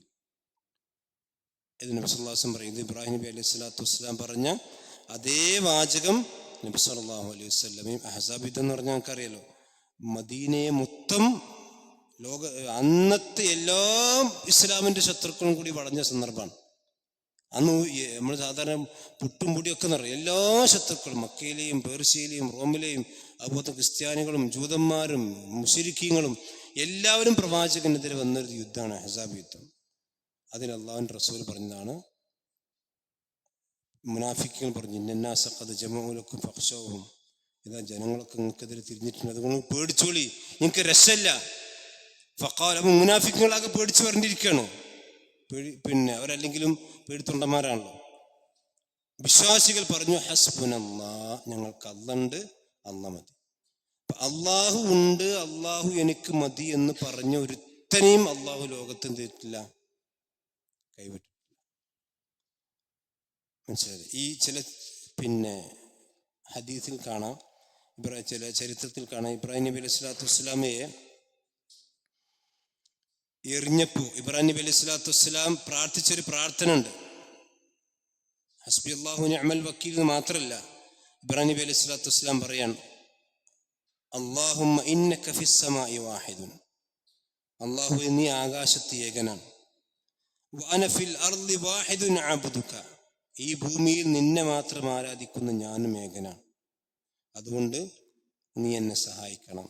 ഇത് നബി സല്ലല്ലാഹു അലൈഹി വസല്ലം പറയുന്നത് ഇബ്രാഹിം നബി അലൈഹി സ്വലാത്തു വസ്സലാം പറഞ്ഞ അതേ വാചകം നബി സല്ലല്ലാഹു അലൈഹി വസല്ലമയും. അഹ്സാബ് യുദ്ധം എന്ന് പറഞ്ഞാൽ നമുക്കറിയാലോ, മദീനയെ മൊത്തം അന്നത്തെ എല്ലാ ഇസ്ലാമിന്റെ ശത്രുക്കളും കൂടി വളഞ്ഞ സന്ദർഭമാണ്. അന്ന് നമ്മൾ സാധാരണ പുട്ടും പൊടിയൊക്കെ നിറയും. എല്ലാ ശത്രുക്കളും മക്കയിലെയും പേർഷ്യയിലെയും റോമിലെയും അതുപോലെ ക്രിസ്ത്യാനികളും ജൂതന്മാരും മുശ്രിക്കീങ്ങളും എല്ലാവരും പ്രവാചകനെതിരെ വന്നൊരു യുദ്ധമാണ് അഹ്സാബ് യുദ്ധം. അതിൽ അള്ളാഹുവിൻ്റെ റസൂൽ പറഞ്ഞതാണ്, മുനാഫിക്കുകൾ പറഞ്ഞു, ഇന്നന്നാസ ഖദ് ജമഉ ലക്കും ഫഖ്ശൗഹും, ഇതാ ജനങ്ങളൊക്കെ നിങ്ങൾക്കെതിരെ തിരിഞ്ഞിട്ടുണ്ട്, അതുകൊണ്ട് പേടിച്ചോളി, നിങ്ങൾക്ക് രക്ഷയില്ല. ഫഖാൽ, അപ്പം മുനാഫിക്കുകളാകെ പേടിച്ചു പറഞ്ഞിരിക്കുകയാണ്. പിന്നെ അവരല്ലെങ്കിലും പേടിത്തൊണ്ടന്മാരാണല്ലോ. വിശ്വാസികൾ പറഞ്ഞു, ഹസ്ബുനല്ലാഹ്, ഞങ്ങൾക്ക് അള്ളണ്ട്, അള്ളാഹ് മതി. അള്ളാഹു ഉണ്ട്, അള്ളാഹു എനിക്ക് മതി എന്ന് പറഞ്ഞ ഒരുത്തനെയും അള്ളാഹു ലോകത്ത് എന്ത് ചെയ്തിട്ടില്ല, കൈവിട്ടിട്ടില്ല. മനസ്സിലായി? ഈ ചില പിന്നെ ഹദീസിൽ കാണാം, ചില ചരിത്രത്തിൽ കാണാം, ഇബ്രാഹിം നബി അലൈഹി സ്വലാത്തു വസ്സലാമയെ എറിഞ്ഞപ്പോ ഇബ്രാഹിം നബി അലൈഹി സ്വലാത്തു വസ്സലാം പ്രാർത്ഥിച്ചൊരു പ്രാർത്ഥന ഉണ്ട്. ഹസ്ബി അല്ലാഹു നിഅമൽ വക്കീൽ എന്ന് മാത്രമല്ല, ഇബ്രാഹിം നബി അലൈഹി സ്വലാത്തു വസ്സലാം പറയാണ്, അല്ലാഹുമ്മ ഇന്നക ഫിസ്സമാഇ വാഹിദുൻ, അല്ലാഹു നീ ആകാശത്ത് ഏകനാണ്, വഅന ഫിൽ അർളി വാഹിദുൻ അബ്ദുക, ഈ ഭൂമിയിൽ നിന്നെ മാത്രം ആരാധിക്കുന്ന ഞാനും ഏകനാണ്, അതുകൊണ്ട് നീ എന്നെ സഹായിക്കണം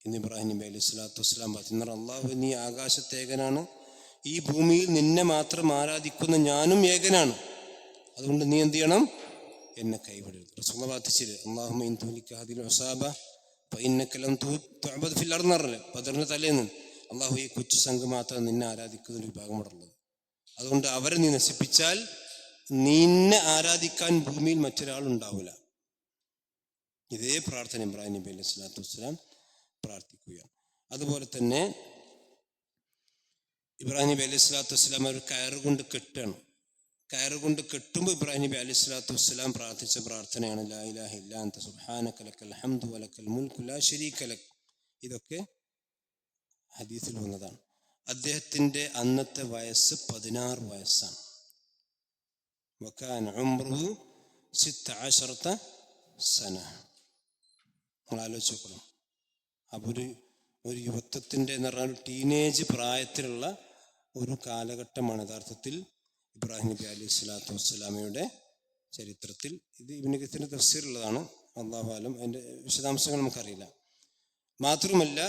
എന്ന് ഇബ്രാഹിം നബി അലൈഹി സ്വലാത്തു വസ്സലാം പറഞ്ഞു. അള്ളാഹു നീ ആകാശത്ത് ഏകനാണ്, ഈ ഭൂമിയിൽ നിന്നെ മാത്രം ആരാധിക്കുന്ന ഞാനും ഏകനാണ്, അതുകൊണ്ട് നീ എന്ത് ചെയ്യണം, എന്നെ കൈവിടരുത്. റസൂലുള്ളാഹി പ്രാർത്ഥിച്ചില്ലേ, അല്ലാഹുമ്മ ഇൻ തുഹ്ലിക ഹദിൽ ഉസാബ ഫഇന്നക ലം തുഅബദ് ഫിൽ അർദ് എന്നല്ലേ, ബദറിന്റെ തലേന്ന് അള്ളാഹു ഈ കൊച്ചു സംഘം മാത്രം നിന്നെ ആരാധിക്കുന്ന ഒരു വിഭാഗം അവിടെ ഉള്ളത്, അതുകൊണ്ട് അവരെ നീ നശിപ്പിച്ചാൽ നിന്നെ ആരാധിക്കാൻ ഭൂമിയിൽ മറ്റൊരാളുണ്ടാവില്ല. ഇതേ പ്രാർത്ഥന ഇബ്രാഹിം നബി അലൈഹി സ്വലാത്തു വസ്സലാം പ്രാർത്ഥിക്കുകയാണ്. അതുപോലെ തന്നെ ഇബ്രാഹിം നബി അലൈഹി സ്വലാത്തു വസ്സലാം ഒരു കയറുകൊണ്ട് കെട്ടാണ്. കയറുകൊണ്ട് കെട്ടുമ്പോൾ ഇബ്രാഹിം നബി അലൈഹി സ്വലാത്തു വസ്സലാം പ്രാർത്ഥിച്ച പ്രാർത്ഥനയാണ്, ലാ ഇലാഹ ഇല്ലാ അൻത സുബ്ഹാനക ലക്കൽ ഹംദു വലക്കൽ മുൽക്കു ലാ ശരീക ലക്. ഇതൊക്കെ ഹദീസിൽ വന്നതാണ്. അദ്ദേഹത്തിന്റെ അന്നത്തെ വയസ്സ് 16 വയസ്സാണ്. വകാന ഉംറുഹു 16 സന. നിങ്ങൾ ആലോചിച്ച് നോക്കണം. അപ്പോൾ ഒരു യുവത്വത്തിൻ്റെ എന്ന് പറഞ്ഞാൽ ടീനേജ് പ്രായത്തിലുള്ള ഒരു കാലഘട്ടമാണ് യഥാർത്ഥത്തിൽ ഇബ്രാഹിം നബി അലൈഹി സ്വലാത്തു വസ്സലാമയുടെ ചരിത്രത്തിൽ. ഇത് ഇബ്നു കസീറിന്റെ തഫ്സീറിലുള്ളതാണ്, അല്ലാഹു അലം, അതിൻ്റെ വിശദാംശങ്ങൾ നമുക്കറിയില്ല. മാത്രമല്ല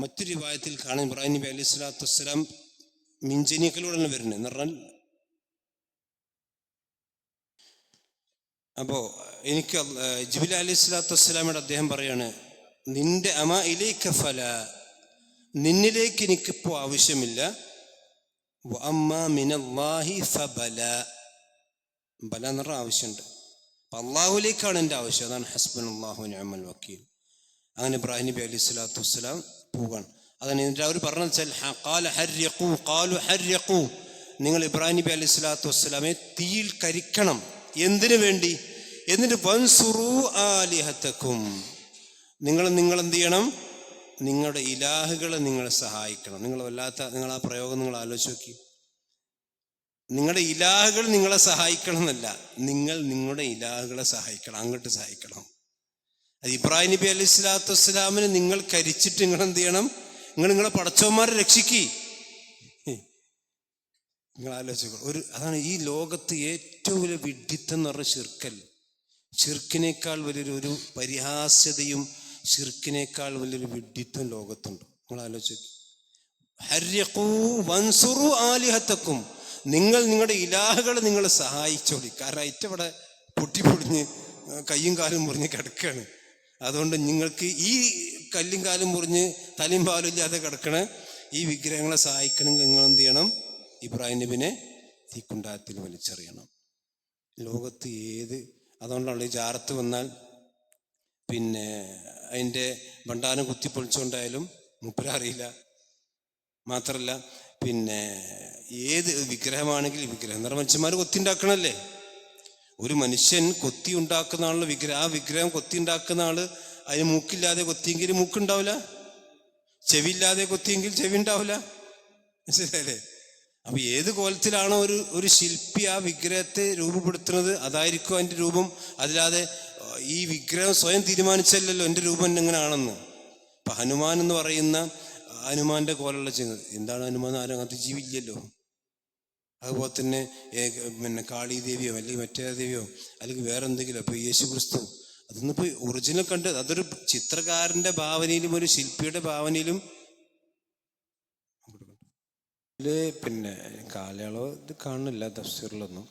മറ്റൊരു റിവായത്തിൽ കാണാൻ ഇബ്രാഹിം നബി അലൈഹി സ്വലാത്തു വസ്സലാം മിഞ്ചനീക്കളിലൂടെയാണ് വരുന്നത് എന്ന് പറഞ്ഞാൽ, അപ്പോൾ എനിക്ക് ജിബ്രീൽ അലൈഹി സ്വലാത്തു വസ്സലാമയുടെ അദ്ദേഹം പറയാണ്, നിന്റെ അമാ ഇലൈക ഫല, നിന്നിലേക്ക് എനിക്കിപ്പോൾ ആവശ്യമില്ല, വഅമ്മാ മിനല്ലാഹി ഫബല, ബല എന്ന് പറഞ്ഞ ആവശ്യമുണ്ട്, അപ്പം അള്ളാഹുലേക്കാണ് എൻ്റെ ആവശ്യം, അതാണ് ഹസ്ബുനല്ലാഹു നിഅമൽ വക്കീൽ. അങ്ങനെ ഇബ്രാഹിം നബി അലൈഹി സ്വലാത്തു വസ്സലാം പോവുകയാണ്. അതാണ് എന്നിട്ട് അവർ പറഞ്ഞത് വെച്ചാൽ, ഖാലു ഹർരിഖൂ, നിങ്ങൾ ഇബ്രാഹിം നബി അലൈഹി സ്വലാത്തു വസ്സലാമെ തീയിൽ കരിക്കണം. എന്തിനു വേണ്ടി? എന്നിട്ട് വൻസുറൂ ആലിഹത്തക്കും, നിങ്ങൾ എന്ത് ചെയ്യണം, നിങ്ങളുടെ ഇലാഹുകളെ നിങ്ങൾ സഹായിക്കണം. നിങ്ങൾ ആ പ്രയോഗം നിങ്ങൾ ആലോചിച്ച് നോക്കി. നിങ്ങളുടെ ഇലാഹുകൾ നിങ്ങളെ സഹായിക്കണം എന്നല്ല, നിങ്ങൾ നിങ്ങളുടെ ഇലാഹുകളെ സഹായിക്കണം, അങ്ങോട്ട് സഹായിക്കണം. അത് ഇബ്രാഹിം നബി അലൈഹി സ്വലാത്തു വസ്സലാമിന് നിങ്ങൾ കരിച്ചിട്ട് നിങ്ങൾ എന്ത് ചെയ്യണം, നിങ്ങളെ പടച്ചവന്മാരെ രക്ഷിക്കി. നിങ്ങൾ ആലോചിക്കണം. അതാണ് ഈ ലോകത്ത് ഏറ്റവും വലിയ വിഡ്ഢിത്തം എന്ന് പറഞ്ഞ ഷിർക്കല്ല. ഷിർക്കിനേക്കാൾ വലിയൊരു പരിഹാസ്യതയും ഷിർക്കിനേക്കാൾ വലിയൊരു വിഡ്ഢിത്തം ലോകത്തുണ്ട്. നിങ്ങൾ ആലോചിക്കും. ഹർരിഖൂ വൻസുറു ആലിഹത്തക്കും, നിങ്ങൾ നിങ്ങളുടെ ഇലാഹുകളെ നിങ്ങൾ സഹായിച്ചോളി. കാരണം ഇവിടെ പൊട്ടിപ്പൊടിഞ്ഞ് കയ്യും കാലും മുറിഞ്ഞ് കിടക്കുകയാണ്. അതുകൊണ്ട് നിങ്ങൾക്ക് ഈ കല്ലും കാലും മുറിഞ്ഞ് തലയും പാലും ഇല്ലാതെ കിടക്കണ ഈ വിഗ്രഹങ്ങളെ സഹായിക്കണമെങ്കിൽ നിങ്ങൾ എന്ത് ചെയ്യണം, ഇബ്രാഹിം നബിനെ തീക്കുണ്ടാരത്തിൽ വലിച്ചെറിയണം. ലോകത്ത് അതുകൊണ്ടാണ് ഈ ജാറത്ത് വന്നാൽ പിന്നെ അതിൻ്റെ ഭണ്ഡാരം കുത്തിപ്പൊളിച്ചുകൊണ്ടായാലും മൂപ്പരറിയില്ല, മാത്രമല്ല പിന്നെ ഏത് വിഗ്രഹമാണെങ്കിലും വിഗ്രഹം എന്ന് പറഞ്ഞാൽ മനുഷ്യന്മാർ കൊത്തിണ്ടാക്കണല്ലേ. ഒരു മനുഷ്യൻ കൊത്തി ഉണ്ടാക്കുന്ന ആളുടെ വിഗ്രഹം, ആ വിഗ്രഹം കൊത്തി ഉണ്ടാക്കുന്ന ആള് അതിന് മൂക്കില്ലാതെ കൊത്തിയെങ്കിൽ മൂക്കുണ്ടാവില്ല, ചെവിയില്ലാതെ കൊത്തിയെങ്കിൽ ചെവി ഉണ്ടാവില്ല. മനസ്സിലല്ലേ? അപ്പൊ ഏത് കോലത്തിലാണോ ഒരു ശില്പി ആ വിഗ്രഹത്തെ രൂപപ്പെടുത്തുന്നത് അതായിരിക്കും അതിൻ്റെ രൂപം. അതില്ലാതെ ഈ വിഗ്രഹം സ്വയം തീരുമാനിച്ചല്ലോ എൻ്റെ രൂപം എങ്ങനെയാണെന്ന്. ഇപ്പൊ ഹനുമാൻ എന്ന് പറയുന്ന ഹനുമാന്റെ കോലുള്ള ചെയ്യുന്നത് എന്താണ്? ഹനുമാൻ ആരും അങ്ങനത്തെ ജീവില്ലല്ലോ. അതുപോലെ തന്നെ പിന്നെ കാളി ദേവിയോ അല്ലെങ്കിൽ മറ്റേ ദേവിയോ അല്ലെങ്കിൽ വേറെ എന്തെങ്കിലും. ഇപ്പൊ യേശു ക്രിസ്തു അതൊന്നും ഇപ്പൊ ഒറിജിനൽ കണ്ട് അതൊരു ചിത്രകാരന്റെ ഭാവനയിലും ഒരു ശില്പിയുടെ ഭാവനയിലും പിന്നെ കാലയളവ് ഇത് കാണുന്നില്ല തഫ്സീറിലൊന്നും.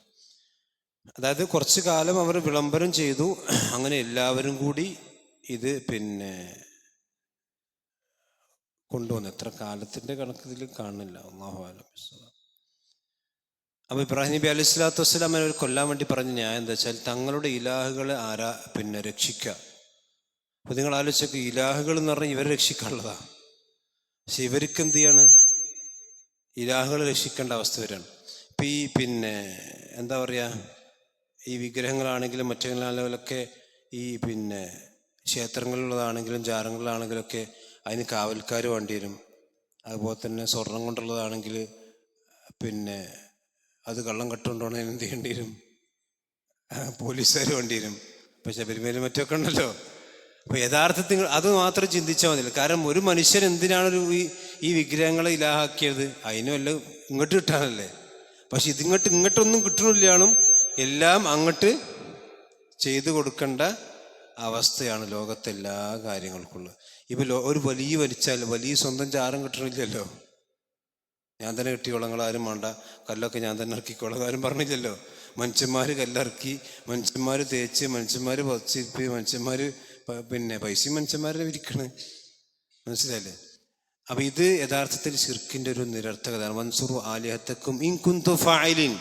അതായത് കുറച്ചു കാലം അവർ വിളംബരം ചെയ്തു. അങ്ങനെ എല്ലാവരും കൂടി ഇത് പിന്നെ കൊണ്ടുവന്നു. എത്ര കാലത്തിന്റെ കണക്ക് ഇതിൽ കാണുന്നില്ല. അല്ലാഹു അലം. അപ്പൊ ഇബ്രാഹിം നബി അലൈഹി സ്വലാത്തു വസ്സലാം അവർ കൊല്ലാൻ വേണ്ടി പറഞ്ഞ ന്യായം എന്താ വെച്ചാൽ തങ്ങളുടെ ഇലാഹുകളെ പിന്നെ രക്ഷിക്കുക. അപ്പൊ നിങ്ങൾ ആലോചിച്ചൊക്കെ, ഇലാഹുകൾ എന്ന് പറഞ്ഞാൽ ഇവരെ രക്ഷിക്കാനുള്ളതാ. പക്ഷെ ഇവർക്ക് എന്ത് ചെയ്യാണ്? ഇലാഹുകളെ രക്ഷിക്കേണ്ട അവസ്ഥ വരികയാണ്. ഇപ്പൊ ഈ പിന്നെ എന്താ പറയാ, ഈ വിഗ്രഹങ്ങളാണെങ്കിലും മറ്റൊക്കെ ഈ പിന്നെ ക്ഷേത്രങ്ങളിലുള്ളതാണെങ്കിലും ജാറങ്ങളിലാണെങ്കിലും ഒക്കെ അതിന് കാവൽക്കാർ വേണ്ടി വരും. അതുപോലെ തന്നെ സ്വർണം കൊണ്ടുള്ളതാണെങ്കിൽ പിന്നെ അത് കള്ളം കട്ടുകൊണ്ടോണേ എന്ത് ചെയ്യേണ്ടി വരും? പോലീസുകാർ വേണ്ടി വരും. ഇപ്പൊ ശബരിമല മറ്റൊക്കെ ഉണ്ടല്ലോ. അപ്പൊ യഥാർത്ഥത്തിൽ അത് മാത്രം ചിന്തിച്ചാൽ മതിയല്ലോ. കാരണം ഒരു മനുഷ്യൻ എന്തിനാണ് ഈ വിഗ്രഹങ്ങളെ ഇലാഹാക്കിയത്? അതിനും എല്ലാം ഇങ്ങോട്ട് കിട്ടാനല്ലേ. പക്ഷെ ഇങ്ങോട്ടൊന്നും കിട്ടണില്ലാണ്. എല്ലാം അങ്ങോട്ട് ചെയ്തു കൊടുക്കേണ്ട അവസ്ഥയാണ് ലോകത്തെ എല്ലാ കാര്യങ്ങൾക്കുള്ളത്. ഇപ്പൊ ഒരു വലിയ സ്വന്തം ചാരം കിട്ടണില്ലല്ലോ. ഞാൻ തന്നെ കെട്ടിക്കോളാം, നിങ്ങളാരും വേണ്ട, കല്ലൊക്കെ ഞാൻ തന്നെ ഇറക്കിക്കോളാം, ആരും പറഞ്ഞില്ലല്ലോ. മനുഷ്യന്മാർ കല്ലിറക്കി, മനുഷ്യന്മാർ തേച്ച്, മനുഷ്യന്മാർ പച്ചിപ്പി, മനുഷ്യന്മാർ പിന്നെ പൈസയും മനുഷ്യന്മാരെ വിരിക്കണ്. മനസ്സിലായില്ലേ? അപ്പൊ ഇത് യഥാർത്ഥത്തിൽ ശിർക്കിന്റെ ഒരു നിരർത്ഥകതയാണ്. മൻസുറു ആലിഹത്തക്കും ഇൻ കുന്തു ഫായിലിൻ,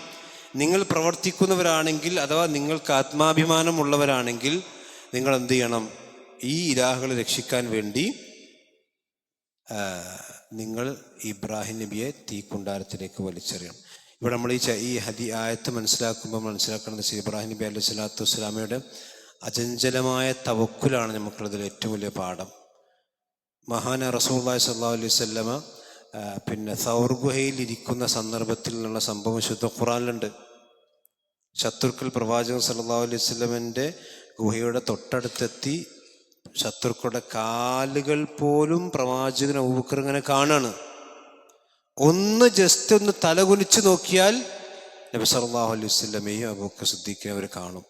നിങ്ങൾ പ്രവർത്തിക്കുന്നവരാണെങ്കിൽ അഥവാ നിങ്ങൾക്ക് ആത്മാഭിമാനമുള്ളവരാണെങ്കിൽ നിങ്ങൾ എന്ത് ചെയ്യണം? ഈ ഇലാഹുകളെ രക്ഷിക്കാൻ വേണ്ടി നിങ്ങൾ ഇബ്രാഹിം നബിയെ തീക്കുണ്ടാരത്തിലേക്ക് വലിച്ചെറിയണം. ഇവിടെ നമ്മൾ ഈ ആയത്ത് മനസ്സിലാക്കുമ്പോൾ മനസ്സിലാക്കുന്നത് ഇബ്രാഹിം നബി അലൈഹി സ്വലാത്തു വസ്സലാമയുടെ അചഞ്ചലമായ തവക്കുലാണ് നമുക്കുള്ളതിൽ ഏറ്റവും വലിയ പാഠം. മഹാന റസൂലുള്ളാഹി സ്വല്ലല്ലാഹു അലൈഹി വസല്ലമ പിന്നെ സൗർ ഗുഹയിൽ ഇരിക്കുന്ന സന്ദർഭത്തിൽ നിന്നുള്ള സംഭവം ശുദ്ധ ഖുർആനിലുണ്ട്. ശത്രുക്കൾ പ്രവാചകൻ സല്ലല്ലാഹു അലൈഹി വസല്ലമന്റെ ഗുഹയുടെ തൊട്ടടുത്തെത്തി ശത്രുക്കളുടെ കാലുകൾ പോലും പ്രവാചകൻ അബൂബക്കർ ഇങ്ങനെ കാണാണ്. ജസ്റ്റ് ഒന്ന് തലകുനിച്ച് നോക്കിയാൽ നബി സല്ലല്ലാഹു അലൈഹി വസല്ലമയും അബൂബക്കർ സിദ്ദീഖിനെ അവർ കാണും.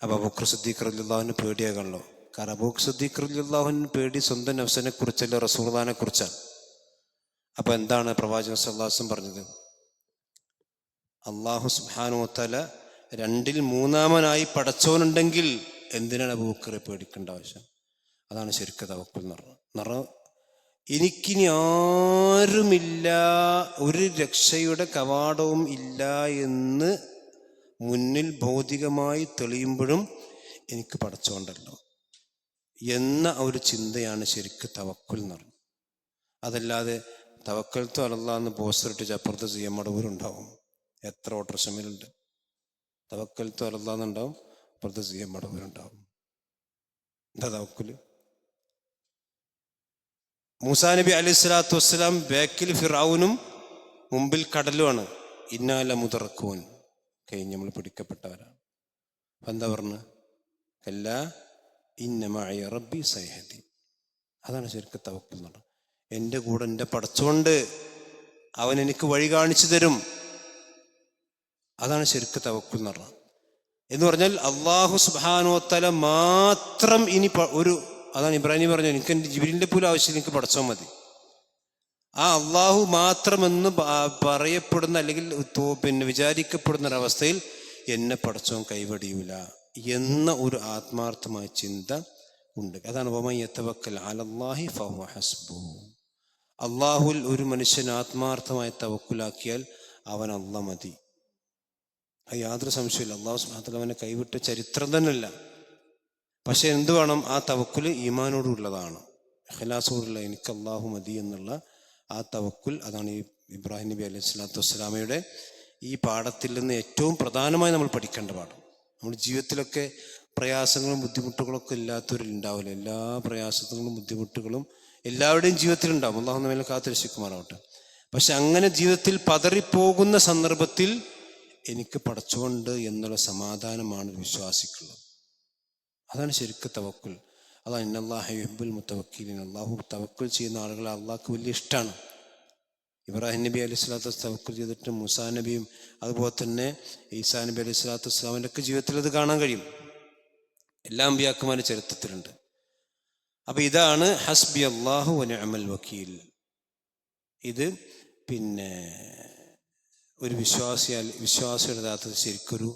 അപ്പൊ അബൂബക്കർ സിദ്ദീഖ് റളിയല്ലാഹുവിന് പേടിയാകണല്ലോ. കാരണം അബൂബക്കർ സിദ്ദീഖ് റളിയല്ലാഹുവിന് പേടി സ്വന്തം നഫ്സിനെ കുറിച്ചല്ല, റസൂലുള്ളാഹിനെ കുറിച്ചാണ്. അപ്പൊ എന്താണ് പ്രവാചകൻ സല്ലല്ലാഹു അലൈഹി വസല്ലം പറഞ്ഞത്? അല്ലാഹു സുബ്ഹാനഹു വ തആല 2/3 പടച്ചവനുണ്ടെങ്കിൽ എന്തിനാണ് അബൂബക്കറെ പേടിക്കേണ്ട ആവശ്യം? അതാണ് ശരിക്കും തവക്കുൽ എന്ന് പറഞ്ഞത്. എനിക്കിനി ആരുമില്ല, ഒരു രക്ഷയുടെ കവാടവും ഇല്ല എന്ന് മുന്നിൽ ഭൗതികമായി തെളിയുമ്പോഴും എനിക്ക് പടച്ചോണ്ടല്ലോ എന്ന ഒരു ചിന്തയാണ് ശരിക്കും തവക്കുൽ എന്ന് പറഞ്ഞത്. അതല്ലാതെ തവക്കൽത്തു അലല്ലാഹ് പോസ്റ്ററിട്ട് അപ്പുറത്ത് സിയമ്മടവൂരുണ്ടാവും. എത്ര ഓട്ടർഷമിലുണ്ട്. തവക്കൽത്തു അലല്ലാഹ് ഉണ്ടാവും, അപ്പുറത്ത് സിയമ്മടവൂരുണ്ടാവും. എന്താ തവക്കുല്? മൂസാ നബി അലൈഹി സ്വലാത്തു വസ്സലാം ബാക്കിൽ ഫിറഔനും മുമ്പിൽ കടലുമാണ്. ഇന്നാല മുതറക്കൂൻ, കഴിഞ്ഞ് നമ്മൾ പിടിക്കപ്പെട്ടവരാണ്. എന്താ പറഞ്ഞ്? കല്ലാ ഇന്ന മഅയ റബ്ബി സയഹ്ദീൻ. അതാണ് ശരിക്കും തവക്കുൽ എന്ന് പറഞ്ഞത്. എൻ്റെ കൂടെ എൻ്റെ പടച്ചോണ്ട്, അവൻ എനിക്ക് വഴി കാണിച്ചു തരും. അതാണ് ശരിക്കും തവക്കുൽ എന്ന് പറഞ്ഞത്. എന്ന് പറഞ്ഞാൽ അല്ലാഹു സുബ്ഹാനഹു വ തആല മാത്രം ഇനി അതാണ് ഇബ്രാഹിം പറഞ്ഞു, എനിക്ക് എൻ്റെ ജിബ്രീലിന്റെ പോലും ആവശ്യം, എനിക്ക് പടച്ചോ മതി. ആ അള്ളാഹു മാത്രമെന്ന് പറയപ്പെടുന്ന അല്ലെങ്കിൽ പിന്നെ വിചാരിക്കപ്പെടുന്ന ഒരവസ്ഥയിൽ എന്നെ പടച്ചോൻ കൈവടിയൂല എന്ന ഒരു ആത്മാർത്ഥമായ ചിന്ത ഉണ്ട്. അതാണ് വമൻ യതവക്കൽ അലല്ലാഹി ഫഹുവ ഹസ്ബുഹു. അള്ളാഹുൽ ഒരു മനുഷ്യൻ ആത്മാർത്ഥമായി തവക്കുലാക്കിയാൽ അവൻ അള്ളാഹ് മതി. യാതൊരു സംശയമില്ല. അള്ളാഹു സുബ്ഹാനഹു വ തആല അവനെ കൈവിട്ട ചരിത്രം തന്നെയല്ല. പക്ഷെ എന്ത് വേണം? ആ തവക്കുല് ഈമാനോടുള്ളതാണ്, ഇഖ്ലാസോടുള്ള, എനിക്ക് അള്ളാഹു മതി എന്നുള്ള ആ തവക്കുൽ അതാണ് ഈ ഇബ്രാഹിം നബി അലൈഹി സ്വലാത്തു വസ്സലാമയുടെ ഈ പാഠത്തിൽ നിന്ന് ഏറ്റവും പ്രധാനമായി നമ്മൾ പഠിക്കേണ്ട പാഠം. നമ്മുടെ ജീവിതത്തിലൊക്കെ പ്രയാസങ്ങളും ബുദ്ധിമുട്ടുകളൊക്കെ ഇല്ലാത്തവരുണ്ടാവില്ല. എല്ലാ പ്രയാസങ്ങളും ബുദ്ധിമുട്ടുകളും എല്ലാവരുടെയും ജീവിതത്തിലുണ്ടാവും. അള്ളാഹു നമ്മെ കാത്തുരക്ഷിക്കുമാറാവട്ടെ. പക്ഷെ അങ്ങനെ ജീവിതത്തിൽ പതറിപ്പോകുന്ന സന്ദർഭത്തിൽ എനിക്ക് പടച്ചോണ്ട് എന്നുള്ള സമാധാനമാണ് വിശ്വാസിക്കുള്ളത്. അതാണ് ശരിക്കും തവക്കുൽ. അതാണ് ഇന്നല്ലാഹു യുഹിബ്ബുൽ മുതവക്കിലീൻ. അള്ളാഹു തവക്കുൽ ചെയ്യുന്ന ആളുകളെ അള്ളാഹ്ക്ക് വലിയ ഇഷ്ടമാണ്. ഇബ്രാഹിം നബി അലൈഹി സ്വലാത്തു വസ്സലാം തവക്കുൽ ചെയ്തിട്ട് മൂസാ നബിയും അതുപോലെ തന്നെ ഈസാ നബി അലൈഹി സ്വലാത്തു വസ്സലാമിൻ്റെ ഒക്കെ ജീവിതത്തിൽ അത് കാണാൻ കഴിയും. എല്ലാ അമ്പിയാക്കന്മാരുടെ ചരിത്രത്തിലുണ്ട്. അപ്പം ഇതാണ് ഹസ്ബി അല്ലാഹു വ നിഅമൽ വക്കീൽ. ഇത് പിന്നെ ഒരു വിശ്വാസിയുടെ യഥാർത്ഥത്തിൽ ശരിക്കൊരു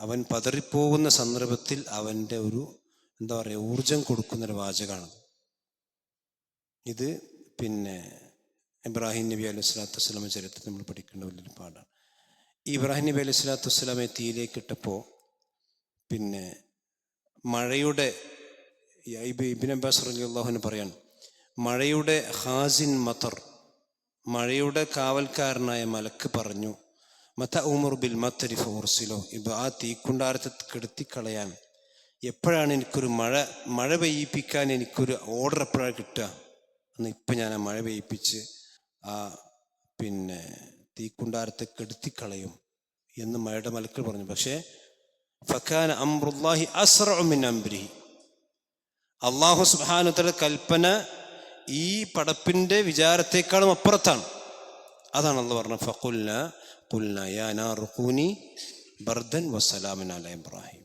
അവൻ പതറിപ്പോകുന്ന സന്ദർഭത്തിൽ അവൻ്റെ ഒരു എന്താ പറയുക ഊർജം കൊടുക്കുന്നൊരു വാചകമാണ് ഇത്. പിന്നെ ഇബ്രാഹിം നബി അലൈഹി സ്വലാത്തു വസ്സലാമിൻ്റെ ചരിത്രത്തിൽ നമ്മൾ പഠിക്കേണ്ട വലിയൊരു പാഠമാണ്. ഈ ഇബ്രാഹിം നബി അലൈഹി സ്വലാത്തു വസ്സലാമെ തീയിലേക്ക് ഇട്ടപ്പോൾ പിന്നെ മഴയുടെ ഇബ്നു അബ്ബാസ് റളിയല്ലാഹു അൻഹു പറയാണ്, മഴയുടെ ഹാസിൻ മത്തർ, മഴയുടെ കാവൽക്കാരനായ മലക്ക് പറഞ്ഞു, മത ഉമർ ബിൽ മത്തരി ഫോർസിലോ, ഇപ്പോൾ ആ തീക്കുണ്ടാരത്തെ കെടുത്തിക്കളയാൻ എപ്പോഴാണ് എനിക്കൊരു മഴ പെയ്യിപ്പിക്കാൻ എനിക്കൊരു ഓർഡർ എപ്പോഴാണ് കിട്ടുക എന്ന് ഇപ്പം ഞാൻ ആ മഴ പെയ്യിപ്പിച്ച് ആ പിന്നെ തീക്കുണ്ടാരത്തെ കെടുത്തിക്കളയും എന്ന് മഴയുടെ മലക്ക് പറഞ്ഞു. പക്ഷേ ഫക്കാന അംറുല്ലാഹി അസ്റഉ മിൻ അംരിഹി, അല്ലാഹു സുബ്ഹാനഹു വതആല കൽപ്പന ഈ പടപ്പിൻ്റെ വിചാരത്തേക്കാളും അപ്പുറത്താണ്. അതാണ് അല്ലാഹു പറഞ്ഞത്, ഫഖുൽനാ യാ നാറു കൂനി ബർദൻ വസ്സലാമൻ അലാ ഇബ്രാഹിം.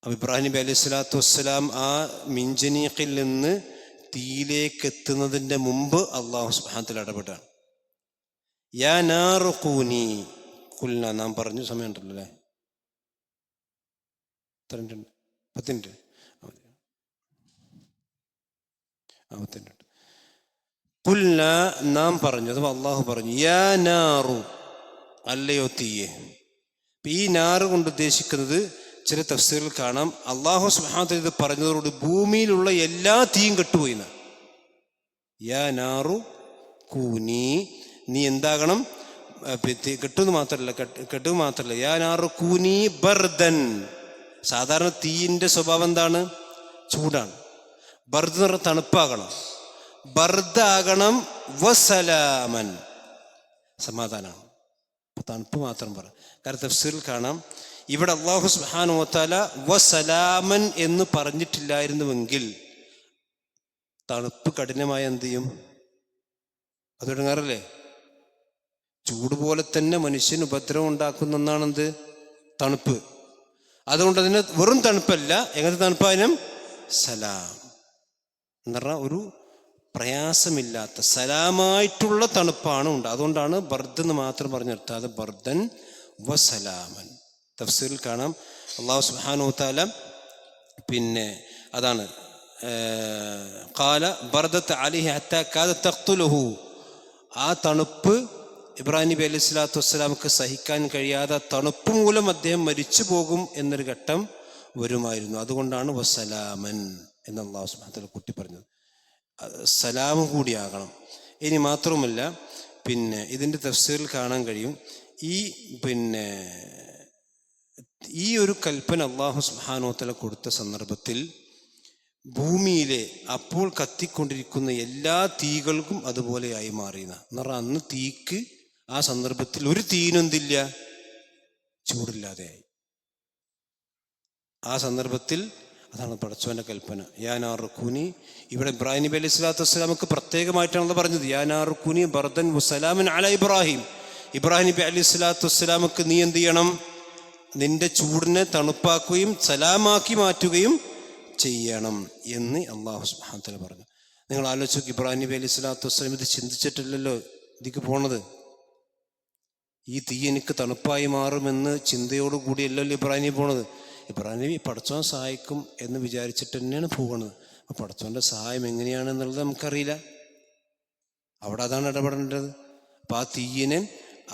അപ്പോൾ ഇബ്രാഹിം നബി അലൈഹി സ്വലാത്തു വസ്സലാം ആ മിൻജനീഖിൽ നിന്ന് തീയിലേക്ക് എത്തുന്നതിൻ്റെ മുമ്പ് അല്ലാഹു സുബ്ഹാനഹു വതആല ഇടപെട്ടാണ്. യാ നാറു കൂനി കുൽന, നാം പറഞ്ഞു സമയമുണ്ടല്ലോ അല്ലേ, 10 മിനിറ്റ് കുൽന, നാം പറഞ്ഞു, അഥവാ അള്ളാഹു പറഞ്ഞു, യാ നാറു, അല്ലയോ തീയെ. ഈ നാറ് കൊണ്ട് ഉദ്ദേശിക്കുന്നത് ചില തഫ്സീറിൽ കാണാം, അള്ളാഹു സുബ്ഹാനഹു വതആല ഇത് പറഞ്ഞതോടുകൂടി ഭൂമിയിലുള്ള എല്ലാ തീയും കെട്ടുപോയി. യാ നാറു കൂനി, നീ എന്താകണം, കെട്ടുമെന്ന് മാത്രമല്ല യാ നാറു കൂനി ബർദൻ. സാധാരണ തീയിൻ്റെ സ്വഭാവം എന്താണ്? ചൂടാണ്. ബർദ് എന്ന് പറഞ്ഞാൽ തണുപ്പാകണം. ബർദാകണം വസലാമൻ, സമാധാനമാണ്. തണുപ്പ് മാത്രം പറ. കാരണം തഫ്സീറിൽ കാണാം, ഇവിടെ അല്ലാഹു സുബ്ഹാനഹു വതആല വസലാമൻ എന്ന് പറഞ്ഞിട്ടില്ലായിരുന്നുവെങ്കിൽ തണുപ്പ് കഠിനമായ എന്ത് ചെയ്യും? അത് ഇടങ്ങാറല്ലേ? ചൂട് പോലെ തന്നെ മനുഷ്യന് ഉപദ്രവം ഉണ്ടാക്കുന്ന ഒന്നാണെന്ത്? തണുപ്പ്. അതുകൊണ്ട് അതിന് വെറും തണുപ്പല്ല, എങ്ങനത്തെ തണുപ്പായാലും സലാം എന്ന് പറഞ്ഞാൽ ഒരു പ്രയാസമില്ലാത്ത സലാമായിട്ടുള്ള തണുപ്പാണ് ഉണ്ട്. അതുകൊണ്ടാണ് ബർദ് എന്ന് മാത്രം പറഞ്ഞു നിർത്താതെ ബർദൻ വസലാമൻ. തഫ്സീറിൽ കാണാം, അല്ലാഹു സുബ്ഹാനഹു വതആല പിന്നെ അതാണ് ഖാല ബർദത്ത് അലൈഹി ഹത്താ കാദത് തഖ്തുലുഹു, ആ തണുപ്പ് ഇബ്രാഹിം നബി അലൈഹി സ്വലാത്തു വസ്സലാമക്ക് സഹിക്കാൻ കഴിയാതെ തണുപ്പ് മൂലം അദ്ദേഹം മരിച്ചു പോകും എന്നൊരു ഘട്ടം വരുമായിരുന്നു. അതുകൊണ്ടാണ് വസലാമൻ എന്ന് അല്ലാഹു സുബ്ഹാനഹു വതആല കുട്ടി പറഞ്ഞത്. സലാം കൂടിയാകണം. ഇനി മാത്രവുമല്ല, പിന്നെ ഇതിൻ്റെ തഫ്സീറിൽ കാണാൻ കഴിയും, പിന്നെ ഈ ഒരു കൽപ്പന അല്ലാഹു സുബ്ഹാനഹു വതആല കൊടുത്ത സന്ദർഭത്തിൽ ഭൂമിയിലെ അപ്പോൾ കത്തിക്കൊണ്ടിരിക്കുന്ന എല്ലാ തീകൾക്കും അതുപോലെയായി മാറിയെന്ന് പറഞ്ഞാൽ, അന്ന് തീക്ക് ആ സന്ദർഭത്തിൽ ഒരു തീനെന്തില്ല, ചൂടില്ലാതെയായി. ആ സന്ദർഭത്തിൽ അതാണ് പടച്ചോന്റെ കൽപ്പന, യാ നാറു കൂനി. ഇവിടെ ഇബ്രാഹിം നബി അലൈഹി സ്വലാത്തു വസ്സലാമക്ക് പ്രത്യേകമായിട്ടാണല്ലോ പറഞ്ഞത്, യാ നാറു കൂനി ബർദൻ വസലാമൻ അലാ ഇബ്രാഹിം. ഇബ്രാഹിം നബി അലൈഹി സ്വലാത്തു വസ്സലാമക്ക് നീ എന്ത് ചെയ്യണം? നിന്റെ ചൂടിനെ തണുപ്പാക്കുകയും സലാമാക്കി മാറ്റുകയും ചെയ്യണം എന്ന് അല്ലാഹു സുബ്ഹാനഹു വതആല പറഞ്ഞു. നിങ്ങൾ ആലോചിച്ചു, ഇബ്രാഹിം നബി അലൈഹി സ്വലാത്തു വസ്സലാം ഇത് ചിന്തിച്ചിട്ടില്ലല്ലോ ഇതിക്ക് പോണത്. ഈ തീ എനിക്ക് തണുപ്പായി മാറുമെന്ന് ചിന്തയോടുകൂടിയല്ലല്ലോ ഇബ്രാഹിം നബി പോണത്. ഇബ്രാഹിം നബി പടച്ചോൻ സഹായിക്കും എന്ന് വിചാരിച്ചിട്ട് തന്നെയാണ് പോകുന്നത്. അപ്പോൾ പടച്ചോൻ്റെ സഹായം എങ്ങനെയാണെന്നുള്ളത് നമുക്കറിയില്ല. അവിടെ അതാണ് ഇടപെടേണ്ടത്. അപ്പം ആ തീയിനെ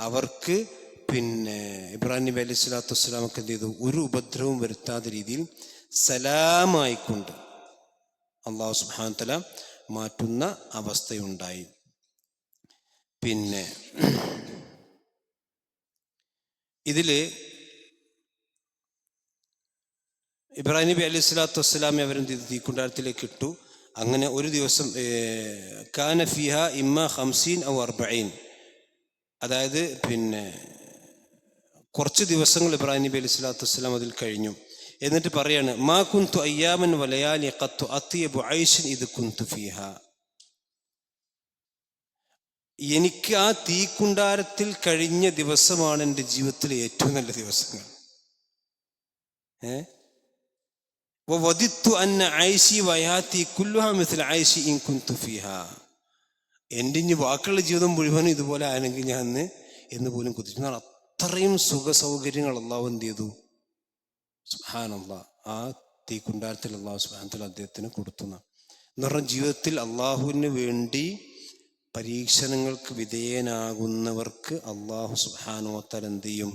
അവർക്ക് പിന്നെ ഇബ്രാഹിം നബി അലൈഹി സ്വലാത്തു വസ്സലാമൊക്കെ എന്ത് ചെയ്തു? ഒരു ഉപദ്രവവും വരുത്താത്ത രീതിയിൽ സലാമായിക്കൊണ്ട് അല്ലാഹു സുബ്ഹാനഹു വതആല മാറ്റുന്ന അവസ്ഥയുണ്ടായി. പിന്നെ ഇതില് ഇബ്രാഹിം നബി അലൈഹി സ്വലാത്തു വസ്സലാമെ അവരും തീക്കുണ്ടാരത്തിലേക്ക് ഇട്ടു. അങ്ങനെ ഒരു ദിവസം കാന ഫിഹ ഇമ്മ 50 ഔ 40, അതായത് പിന്നെ കുറച്ച് ദിവസങ്ങൾ ഇബ്രാഹിം നബി അലൈഹി സ്വലാത്തു വസ്സലാം അതിൽ കഴിഞ്ഞു. എന്നിട്ട് പറയാണ്, മാ കുന്തു അയ്യാമൻ വലയാലി ഖത്തു അത്യബു ഐശിൻ ഇത് കുന്തു ഫിഹ. എനിക്ക് ആ തീക്കുണ്ടാരത്തിൽ കഴിഞ്ഞ ദിവസമാണ് എൻ്റെ ജീവിതത്തിലെ ഏറ്റവും നല്ല ദിവസങ്ങൾ. വദിത്തു അന്ന ഐശി വയാത്തി കുല്ലുഹാ മിസ്ല ഐശി ഇൻ കുന്തു ഫിഹാ. എൻ്റെ ഇനി ബാക്കിയുള്ള ജീവിതം മുഴുവനും ഇതുപോലെ ആണെങ്കിൽ ഞാൻ എന്ന് പോലും കുതിച്ചു. അത്രയും സുഖ സൗകര്യങ്ങൾ അള്ളാഹു എന്ത് ചെയ്തു? സുബ്ഹാനല്ലാഹ്, ആ തീക്കുണ്ടാരത്തിൽ അള്ളാഹു സുബ്ഹാനഹു വ തആല അദ്ദേഹത്തിന് കൊടുത്തു. എന്ന് പറഞ്ഞാൽ ജീവിതത്തിൽ അള്ളാഹുവിന് വേണ്ടി പരീക്ഷണങ്ങൾക്ക് വിധേയനാകുന്നവർക്ക് അള്ളാഹു സുബ്ഹാനഹു വ തആല എന്ത് ചെയ്യും?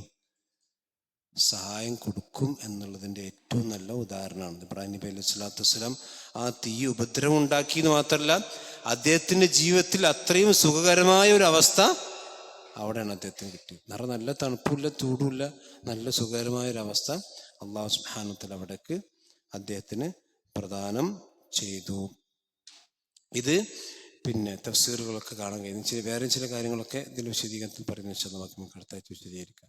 സഹായം കൊടുക്കും എന്നുള്ളതിൻ്റെ ഏറ്റവും നല്ല ഉദാഹരണമാണ്. ഇബ്രാഹിം നബി അലൈഹി സ്വലാത്തു വസ്സലാം ആ തീ ഉപദ്രവം ഉണ്ടാക്കിയെന്ന് മാത്രമല്ല, അദ്ദേഹത്തിൻ്റെ ജീവിതത്തിൽ അത്രയും സുഖകരമായ ഒരു അവസ്ഥ അവിടെയാണ് അദ്ദേഹത്തിന് കിട്ടിയത്. നിറയെ നല്ല തണുപ്പില്ല, ചൂടുമില്ല, നല്ല സുഖകരമായ ഒരു അവസ്ഥ അള്ളാഹു സുബ്ഹാനഹു വ തആല അവിടേക്ക് അദ്ദേഹത്തിന് പ്രദാനം ചെയ്തു. ഇത് പിന്നെ തഫ്സീറുകളൊക്കെ കാണാൻ കഴിയും. വേറെ ചില കാര്യങ്ങളൊക്കെ ഇതിൽ വിശദീകരണത്തിൽ പറയുന്ന വെച്ചാൽ നമുക്ക് അടുത്താഴ്ച വിശദീകരിക്കാം.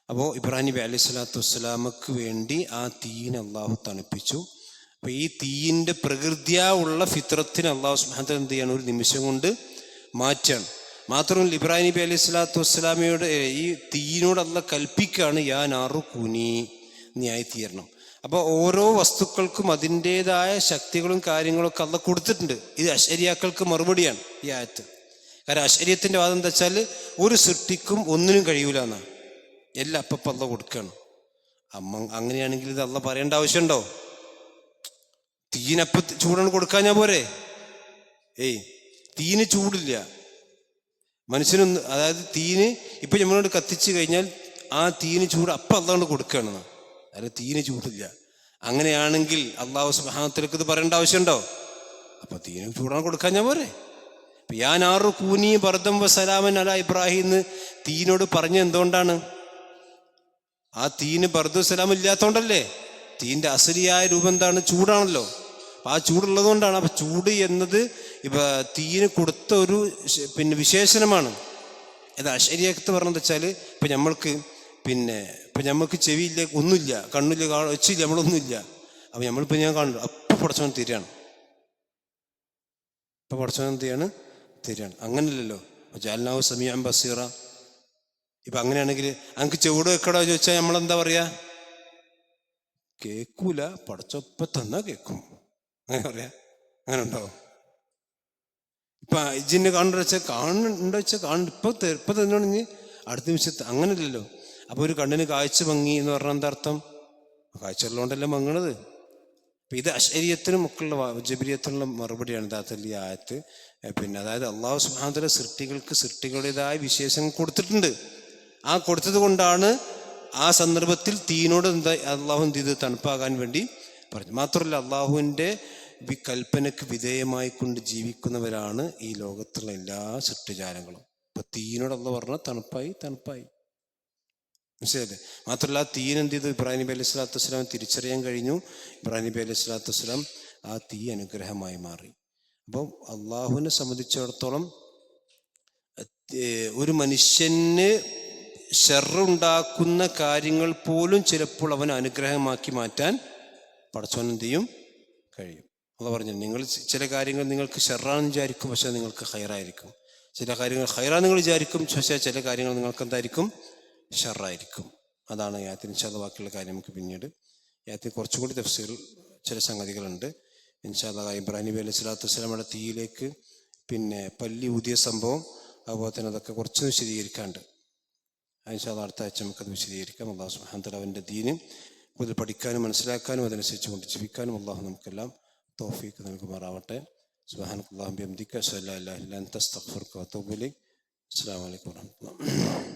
അപ്പോൾ ഇബ്രാഹിം നബി അലൈഹി സ്വലാത്തു വസ്സലാമക്ക് വേണ്ടി ആ തീയിനെ അള്ളാഹു തണുപ്പിച്ചു. അപ്പോൾ ഈ തീയിൻ്റെ പ്രകൃതിയാ ഉള്ള ഫിത്രത്തിന് അള്ളാഹു സുബ്ഹാനഹു വ തആല എന്ത് ചെയ്യാണ്? ഒരു നിമിഷം കൊണ്ട് മാറ്റാണ്. മാത്രമല്ല ഇബ്രാഹിം നബി അലൈഹി സ്വലാത്തു വസ്സലാമയോട് ഈ തീയിനോട് അള്ളാഹ് കൽപ്പിക്കുകയാണ്, യാ നാറു കുനി, നീ ആയി തീരണം. അപ്പോൾ ഓരോ വസ്തുക്കൾക്കും അതിൻ്റെതായ ശക്തികളും കാര്യങ്ങളൊക്കെ അള്ളാഹ് കൊടുത്തിട്ടുണ്ട്. ഇത് അശ്അരിയാക്കൾക്ക് മറുപടിയാണ് ഈ ആയത്ത്. കാരണം അശ്അരിയത്തിൻ്റെ വാദം എന്താ വെച്ചാൽ ഒരു സൃഷ്ടിക്കും ഒന്നിനും കഴിയൂല എന്നാണ്. എല്ലാം അപ്പം അള്ളാഹ് കൊടുക്കുകയാണ്. അങ്ങനെയാണെങ്കിൽ ഇത് അള്ളാഹ് പറയേണ്ട ആവശ്യമുണ്ടോ? തീയിനപ്പം ചൂടാണ് കൊടുക്കാൻ ഞാൻ പോരെ? തീന് ചൂടില്ല മനുഷ്യനൊന്ന്. അതായത് തീന് ഇപ്പം നമ്മളോട് കത്തിച്ച് കഴിഞ്ഞാൽ ആ തീന് ചൂട് അപ്പം അള്ളാഹ് കൊടുക്കുകയാണ്. അതായത് തീന് ചൂടില്ല. അങ്ങനെയാണെങ്കിൽ അള്ളാഹു സുബ്ഹാനഹു വ തആലക്ക് ഇത് പറയേണ്ട ആവശ്യമുണ്ടോ? അപ്പം തീന് ചൂടാണ് കൊടുക്കാൻ ഞാൻ പോരെ? യാനാറു കൂനി ബർദം വ സലാമൻ അലാ ഇബ്രാഹിം എന്ന് തീനോട് പറഞ്ഞ എന്തുകൊണ്ടാണ്? ആ തീന് ബർദു സലാം ഇല്ലാത്തതുകൊണ്ടല്ലേ? തീൻ്റെ അസലിയായ രൂപം എന്താണ്? ചൂടാണല്ലോ. ആ ചൂടുള്ളത് കൊണ്ടാണ്. അപ്പം ചൂട് എന്നത് തീന് കൊടുത്ത ഒരു പിന്നെ വിശേഷണമാണ്. അത് അശ്അരിയത്ത് പറഞ്ഞത് വെച്ചാൽ ഇപ്പം നമ്മൾക്ക് നമ്മൾക്ക് ചെവിയില്ല, ഒന്നുമില്ല, കണ്ണില്ല, വെച്ചില്ല, നമ്മളൊന്നുമില്ല. അപ്പം നമ്മളിപ്പോൾ ഞാൻ കാണുന്നു അപ്പം പടച്ചവൻ തീരാണ്. അപ്പം പടച്ചവൻ എന്ത് ചെയ്യാണ്? തീരാണ്. അങ്ങനെയല്ലല്ലോ. ജഅൽനാഹു സമീഅൻ ബസീറ. ഇപ്പം അങ്ങനെയാണെങ്കിൽ അങ്ങക്ക് ചെവിട് വെക്കടോ ചോദിച്ചാൽ നമ്മളെന്താ പറയുക? കേൾക്കൂല, പടച്ചൊപ്പം തന്നാ കേൾക്കും. അങ്ങനെ പറയാ? അങ്ങനെ ഉണ്ടാവും. ഇപ്പം ഇജിന്നെ കാണുന്നുണ്ടോ വെച്ചാൽ കാണുന്നുണ്ടോ വെച്ചാൽ ഇപ്പം തന്നോണെങ്കിൽ അടുത്ത നിമിഷത്ത് അങ്ങനെയല്ലല്ലോ. അപ്പോൾ ഒരു കണ്ണിന് കാഴ്ച ഭംഗി എന്ന് പറഞ്ഞാൽ എന്താ അർത്ഥം? കാഴ്ച ഉള്ളതുകൊണ്ടല്ലേ മങ്ങണത്. അപ്പം ഇത് അശ്അരിയത്തിനും ഒക്കെയുള്ള ജബരിയത്തിനുള്ള മറുപടിയാണ് യഥാർത്ഥത്തിൽ ഈ ആയത്ത്. അതായത് അള്ളാഹു സുബ്ഹാനഹു വ തആല സൃഷ്ടികൾക്ക് സൃഷ്ടികളുടേതായ വിശേഷങ്ങൾ കൊടുത്തിട്ടുണ്ട്. ആ കൊടുത്തത് കൊണ്ടാണ് ആ സന്ദർഭത്തിൽ തീനോട് അള്ളാഹു എന്ത് ചെയ്ത് തണുപ്പാകാൻ വേണ്ടി പറഞ്ഞു. മാത്രമല്ല അള്ളാഹുവിൻ്റെ കൽപ്പനയ്ക്ക് വിധേയമായിക്കൊണ്ട് ജീവിക്കുന്നവരാണ് ഈ ലോകത്തുള്ള എല്ലാ സൃഷ്ടിജാലങ്ങളും. ഇപ്പം തീനോട് അള്ളാഹു പറഞ്ഞാൽ തണുപ്പായി മനസ്സിലല്ലേ? മാത്രമല്ല ആ തീൻ എന്ത് ചെയ്തു? ഇബ്രാഹിം നബി അലൈഹി സ്വലാത്തു വസ്സലാം തിരിച്ചറിയാൻ കഴിഞ്ഞു. ഇബ്രാഹിം നബി അലൈഹി സ്വലാത്തു വസ്സലാം ആ തീ അനുഗ്രഹമായി മാറി. അപ്പം അള്ളാഹുവിനെ സംബന്ധിച്ചിടത്തോളം ഒരു മനുഷ്യന് ഷർറുണ്ടാക്കുന്ന കാര്യങ്ങൾ പോലും ചിലപ്പോൾ അവൻ അനുഗ്രഹമാക്കി മാറ്റാൻ പടച്ചവൻ എന്ത് ചെയ്യും? കഴിയും. അള്ളാഹു പറഞ്ഞു, നിങ്ങൾ ചില കാര്യങ്ങൾ നിങ്ങൾക്ക് ഷർറാണെന്ന് വിചാരിക്കും, പക്ഷേ നിങ്ങൾക്ക് ഹൈറായിരിക്കും. ചില കാര്യങ്ങൾ ഹൈറാന്ന് നിങ്ങൾ വിചാരിക്കും, പക്ഷേ ചില കാര്യങ്ങൾ നിങ്ങൾക്ക് എന്തായിരിക്കും? ഷർറായിരിക്കും. അതാണ് ആയത്തിന്. ഇൻഷാ അല്ലാഹ് ബാക്കിയുള്ള കാര്യം നമുക്ക് പിന്നീട് ആയത്തിന് കുറച്ചും കൂടി തഫ്സീറിൽ ചില സംഗതികളുണ്ട്. ഇൻഷാ അല്ലാഹ് ഇബ്രാഹിം നബി അലൈഹി സ്വലാത്തു വസ്സലാമയുടെ തീയിലേക്ക് പല്ലി ഊതിയ സംഭവം, അതുപോലെ തന്നെ അതൊക്കെ കുറച്ച് വിശദീകരിക്കാണ്ട്. ഇൻഷാ അല്ലാഹ് അടുത്ത ആഴ്ച നമുക്കത് വിശദീകരിക്കാം. അല്ലാഹു സുബ്ഹാനഹു വ തആല അവൻ്റെ ദീന് കൂടുതൽ പഠിക്കാനും മനസ്സിലാക്കാനും അതനുസരിച്ച് കൊണ്ട് ജീവിക്കാനും അള്ളാഹു നമുക്കെല്ലാം തൗഫീഖ് നൽകുമാറാവട്ടെ. സുബ്ഹാനക അല്ലാഹുമ്മ ബിഹംദിക അശ്ഹദു അല്ലാ ഇലാഹ ഇല്ല അൻത അസ്തഗ്ഫിറുക വ അത്തൂബു ഇലൈക്. അസ്സലാമു അലൈക്കും വറഹ്മത്തുള്ളാഹി.